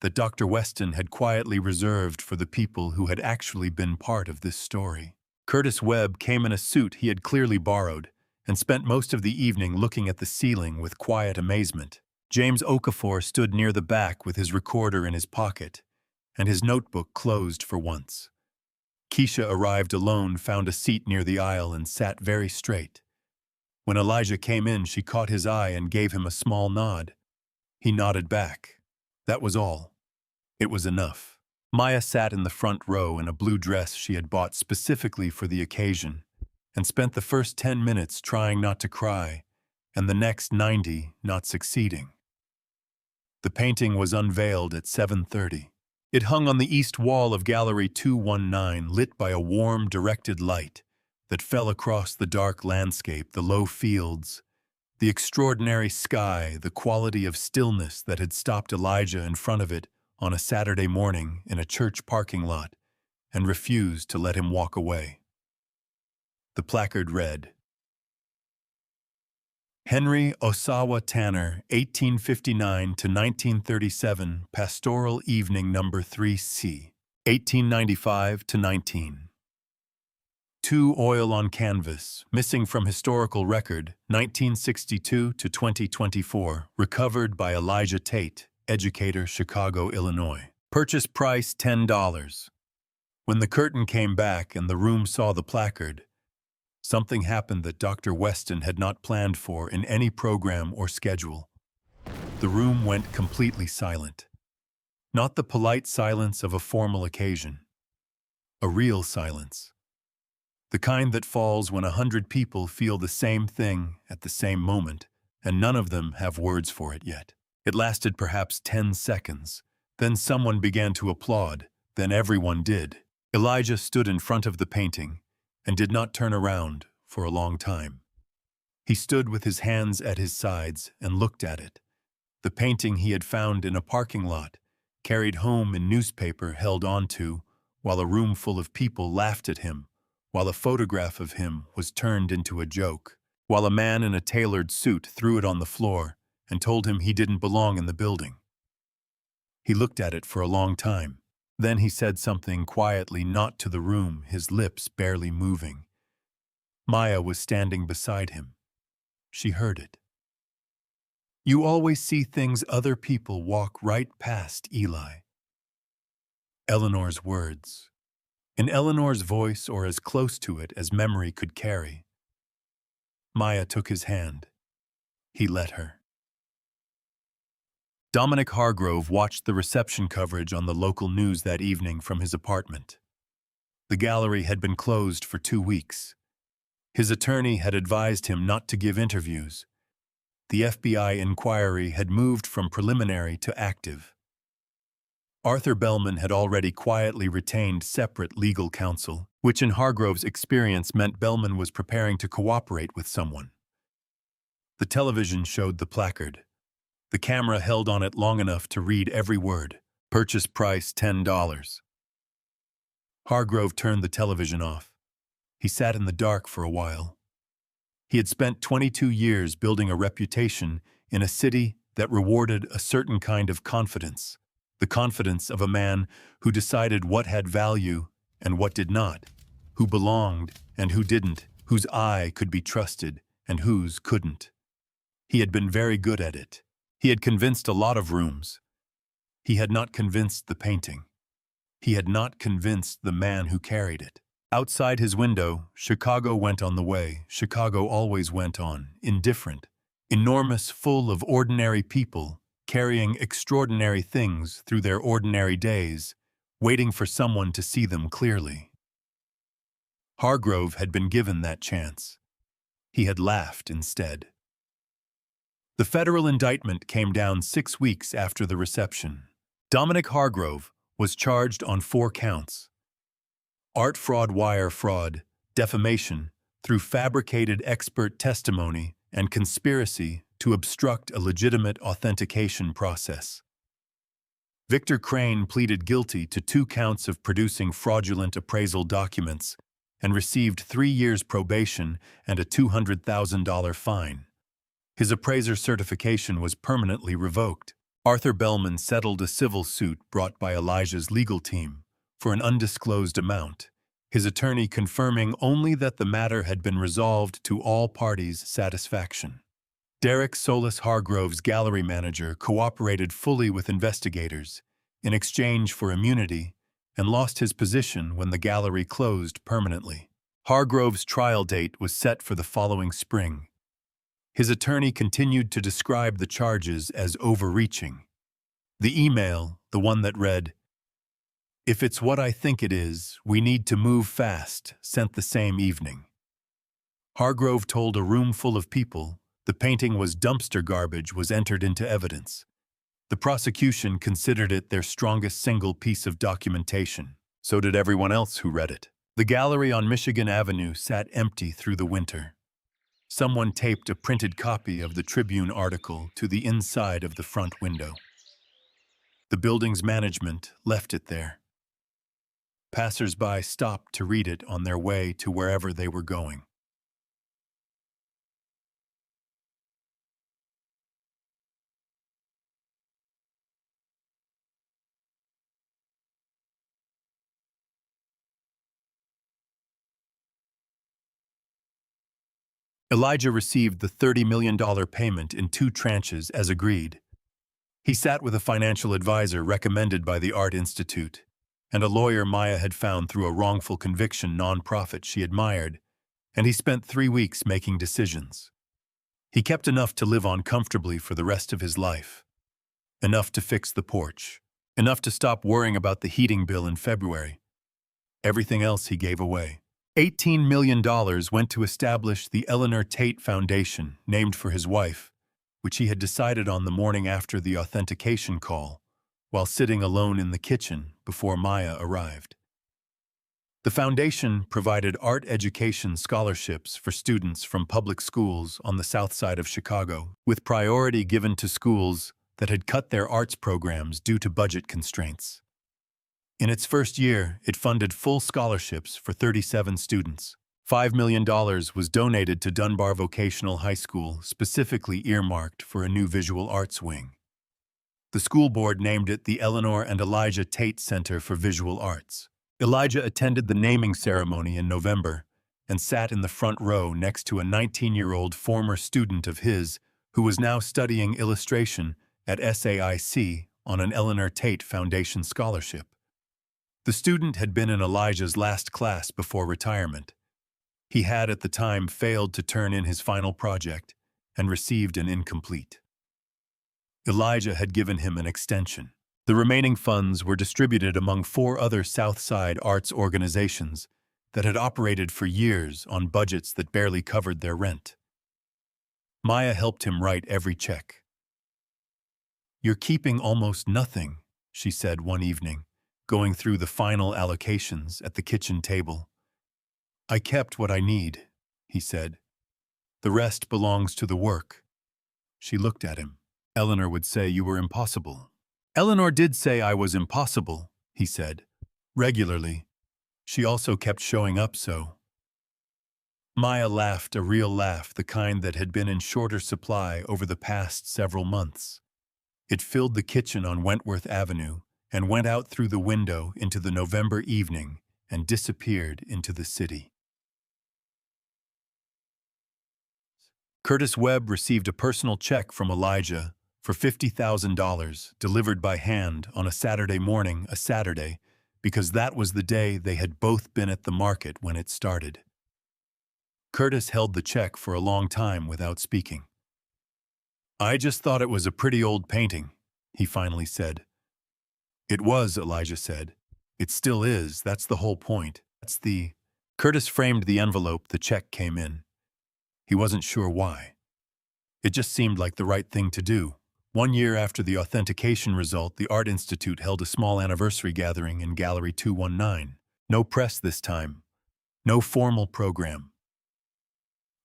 that Dr. Weston had quietly reserved for the people who had actually been part of this story. Curtis Webb came in a suit he had clearly borrowed and spent most of the evening looking at the ceiling with quiet amazement. James Okafor stood near the back with his recorder in his pocket and his notebook closed for once. Keisha arrived alone, found a seat near the aisle, and sat very straight. When Elijah came in, she caught his eye and gave him a small nod. He nodded back. That was all. It was enough. Maya sat in the front row in a blue dress she had bought specifically for the occasion and spent the first 10 minutes trying not to cry and the next 90 not succeeding. The painting was unveiled at 7:30. It hung on the east wall of Gallery 219, lit by a warm, directed light that fell across the dark landscape, the low fields, the extraordinary sky, the quality of stillness that had stopped Elijah in front of it on a Saturday morning in a church parking lot and refused to let him walk away. The placard read, Henry Osawa Tanner, 1859 to 1937, Pastoral Evening No. 3C, 1895 to 19. 2 oil on canvas, missing from historical record, 1962 to 2024, recovered by Elijah Tate, educator, Chicago, Illinois. Purchase price $10. When the curtain came back and the room saw the placard, something happened that Dr. Weston had not planned for in any program or schedule. The room went completely silent. Not the polite silence of a formal occasion. A real silence. The kind that falls when 100 people feel the same thing at the same moment, and none of them have words for it yet. It lasted perhaps 10 seconds. Then someone began to applaud. Then everyone did. Elijah stood in front of the painting and did not turn around for a long time. He stood with his hands at his sides and looked at it. The painting he had found in a parking lot, carried home in newspaper held onto, while a room full of people laughed at him, while a photograph of him was turned into a joke, while a man in a tailored suit threw it on the floor and told him he didn't belong in the building. He looked at it for a long time. Then he said something quietly, not to the room, his lips barely moving. Maya was standing beside him. She heard it. "You always see things other people walk right past, Eli." Eleanor's words. In Eleanor's voice, or as close to it as memory could carry. Maya took his hand. He let her. Dominic Hargrove watched the reception coverage on the local news that evening from his apartment. The gallery had been closed for 2 weeks. His attorney had advised him not to give interviews. The FBI inquiry had moved from preliminary to active. Arthur Bellman had already quietly retained separate legal counsel, which in Hargrove's experience meant Bellman was preparing to cooperate with someone. The television showed the placard. The camera held on it long enough to read every word. Purchase price $10. Hargrove turned the television off. He sat in the dark for a while. He had spent 22 years building a reputation in a city that rewarded a certain kind of confidence, the confidence of a man who decided what had value and what did not, who belonged and who didn't, whose eye could be trusted and whose couldn't. He had been very good at it. He had convinced a lot of rooms. He had not convinced the painting. He had not convinced the man who carried it. Outside his window, Chicago went on the way Chicago always went on, indifferent, enormous, full of ordinary people, carrying extraordinary things through their ordinary days, waiting for someone to see them clearly. Hargrove had been given that chance. He had laughed instead. The federal indictment came down 6 weeks after the reception. Dominic Hargrove was charged on 4 counts. Art fraud, wire fraud, defamation through fabricated expert testimony, and conspiracy to obstruct a legitimate authentication process. Victor Crane pleaded guilty to 2 counts of producing fraudulent appraisal documents and received 3 years probation and a $200,000 fine. His appraiser certification was permanently revoked. Arthur Bellman settled a civil suit brought by Elijah's legal team for an undisclosed amount, his attorney confirming only that the matter had been resolved to all parties' satisfaction. Derek Solis Hargrove's gallery manager cooperated fully with investigators in exchange for immunity and lost his position when the gallery closed permanently. Hargrove's trial date was set for the following spring. His attorney continued to describe the charges as overreaching. The email, the one that read, "If it's what I think it is, we need to move fast," sent the same evening. Hargrove told a room full of people the painting was dumpster garbage was entered into evidence. The prosecution considered it their strongest single piece of documentation. So did everyone else who read it. The gallery on Michigan Avenue sat empty through the winter. Someone taped a printed copy of the Tribune article to the inside of the front window. The building's management left it there. Passers-by stopped to read it on their way to wherever they were going. Elijah received the $30 million payment in 2 tranches as agreed. He sat with a financial advisor recommended by the Art Institute and a lawyer Maya had found through a wrongful conviction nonprofit she admired, and he spent 3 weeks making decisions. He kept enough to live on comfortably for the rest of his life. Enough to fix the porch. Enough to stop worrying about the heating bill in February. Everything else he gave away. $18 million went to establish the Eleanor Tate Foundation, named for his wife, which he had decided on the morning after the authentication call, while sitting alone in the kitchen before Maya arrived. The foundation provided art education scholarships for students from public schools on the south side of Chicago, with priority given to schools that had cut their arts programs due to budget constraints. In its first year, it funded full scholarships for 37 students. $5 million was donated to Dunbar Vocational High School, specifically earmarked for a new visual arts wing. The school board named it the Eleanor and Elijah Tate Center for Visual Arts. Elijah attended the naming ceremony in November and sat in the front row next to a 19-year-old former student of his who was now studying illustration at SAIC on an Eleanor Tate Foundation scholarship. The student had been in Elijah's last class before retirement. He had at the time failed to turn in his final project and received an incomplete. Elijah had given him an extension. The remaining funds were distributed among 4 other South Side arts organizations that had operated for years on budgets that barely covered their rent. Maya helped him write every check. "You're keeping almost nothing," she said one evening, going through the final allocations at the kitchen table. "I kept what I need," he said. "The rest belongs to the work." She looked at him. "Eleanor would say you were impossible." "Eleanor did say I was impossible," he said. "Regularly. She also kept showing up so." Maya laughed, a real laugh, the kind that had been in shorter supply over the past several months. It filled the kitchen on Wentworth Avenue and went out through the window into the November evening and disappeared into the city. Curtis Webb received a personal check from Elijah for $50,000 delivered by hand on a Saturday morning, because that was the day they had both been at the market when it started. Curtis held the check for a long time without speaking. "I just thought it was a pretty old painting," he finally said. "It was," Elijah said. "It still is, that's the whole point. Curtis framed the envelope the check came in. He wasn't sure why. It just seemed like the right thing to do. 1 year after the authentication result, the Art Institute held a small anniversary gathering in Gallery 219. No press this time. No formal program.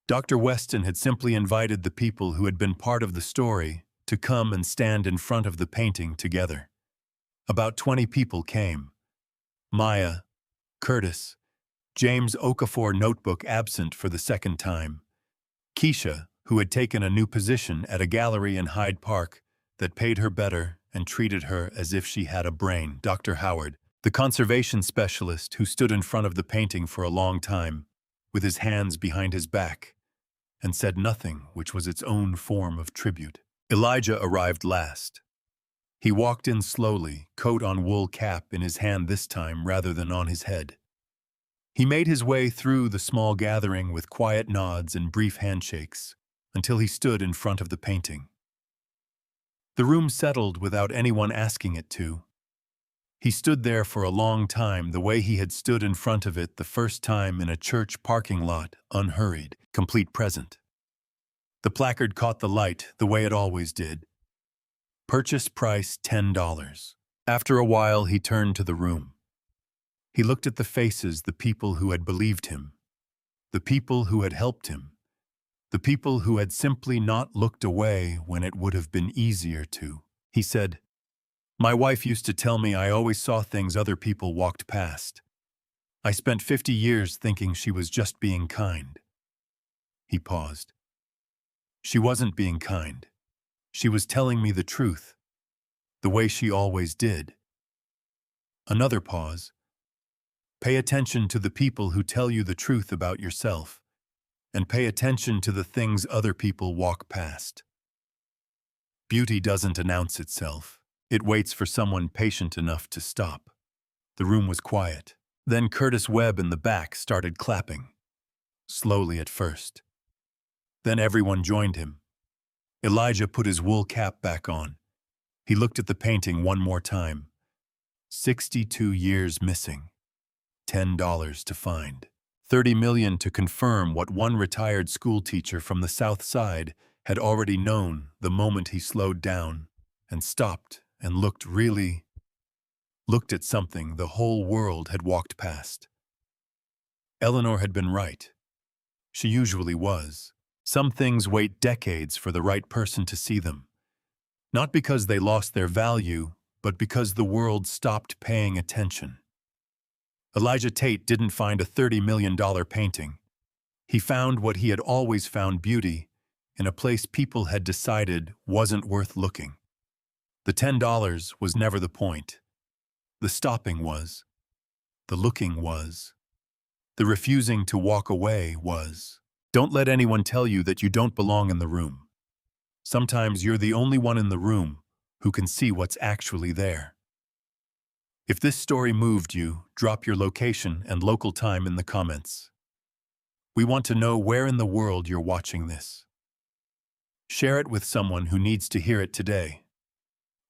Dr. Weston had simply invited the people who had been part of the story to come and stand in front of the painting together. About 20 people came. Maya, Curtis, James Okafor, notebook absent for the second time, Keisha, who had taken a new position at a gallery in Hyde Park that paid her better and treated her as if she had a brain, Dr. Howard, the conservation specialist who stood in front of the painting for a long time, with his hands behind his back, and said nothing, which was its own form of tribute. Elijah arrived last. He walked in slowly, coat on wool cap in his hand this time rather than on his head. He made his way through the small gathering with quiet nods and brief handshakes, until he stood in front of the painting. The room settled without anyone asking it to. He stood there for a long time, the way he had stood in front of it the first time in a church parking lot, unhurried, complete present. The placard caught the light the way it always did. Purchase price $10. After a while, he turned to the room. He looked at the faces, the people who had believed him, the people who had helped him, the people who had simply not looked away when it would have been easier to. He said, "My wife used to tell me I always saw things other people walked past. I spent 50 years thinking she was just being kind." He paused. "She wasn't being kind. She was telling me the truth, the way she always did." Another pause. "Pay attention to the people who tell you the truth about yourself, and pay attention to the things other people walk past. Beauty doesn't announce itself. It waits for someone patient enough to stop." The room was quiet. Then Curtis Webb in the back started clapping. Slowly at first. Then everyone joined him. Elijah put his wool cap back on. He looked at the painting one more time. 62 years missing. $10 to find. 30 million to confirm what one retired schoolteacher from the South Side had already known the moment he slowed down and stopped and looked at something the whole world had walked past. Eleanor had been right. She usually was. Some things wait decades for the right person to see them. Not because they lost their value, but because the world stopped paying attention. Elijah Tate didn't find a $30 million painting. He found what he had always found: beauty in a place people had decided wasn't worth looking. The $10 was never the point. The stopping was. The looking was. The refusing to walk away was. Don't let anyone tell you that you don't belong in the room. Sometimes you're the only one in the room who can see what's actually there. If this story moved you, drop your location and local time in the comments. We want to know where in the world you're watching this. Share it with someone who needs to hear it today.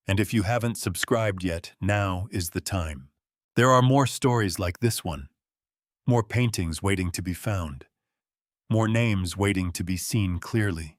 And if you haven't subscribed yet, now is the time. There are more stories like this one. More paintings waiting to be found. More names waiting to be seen clearly.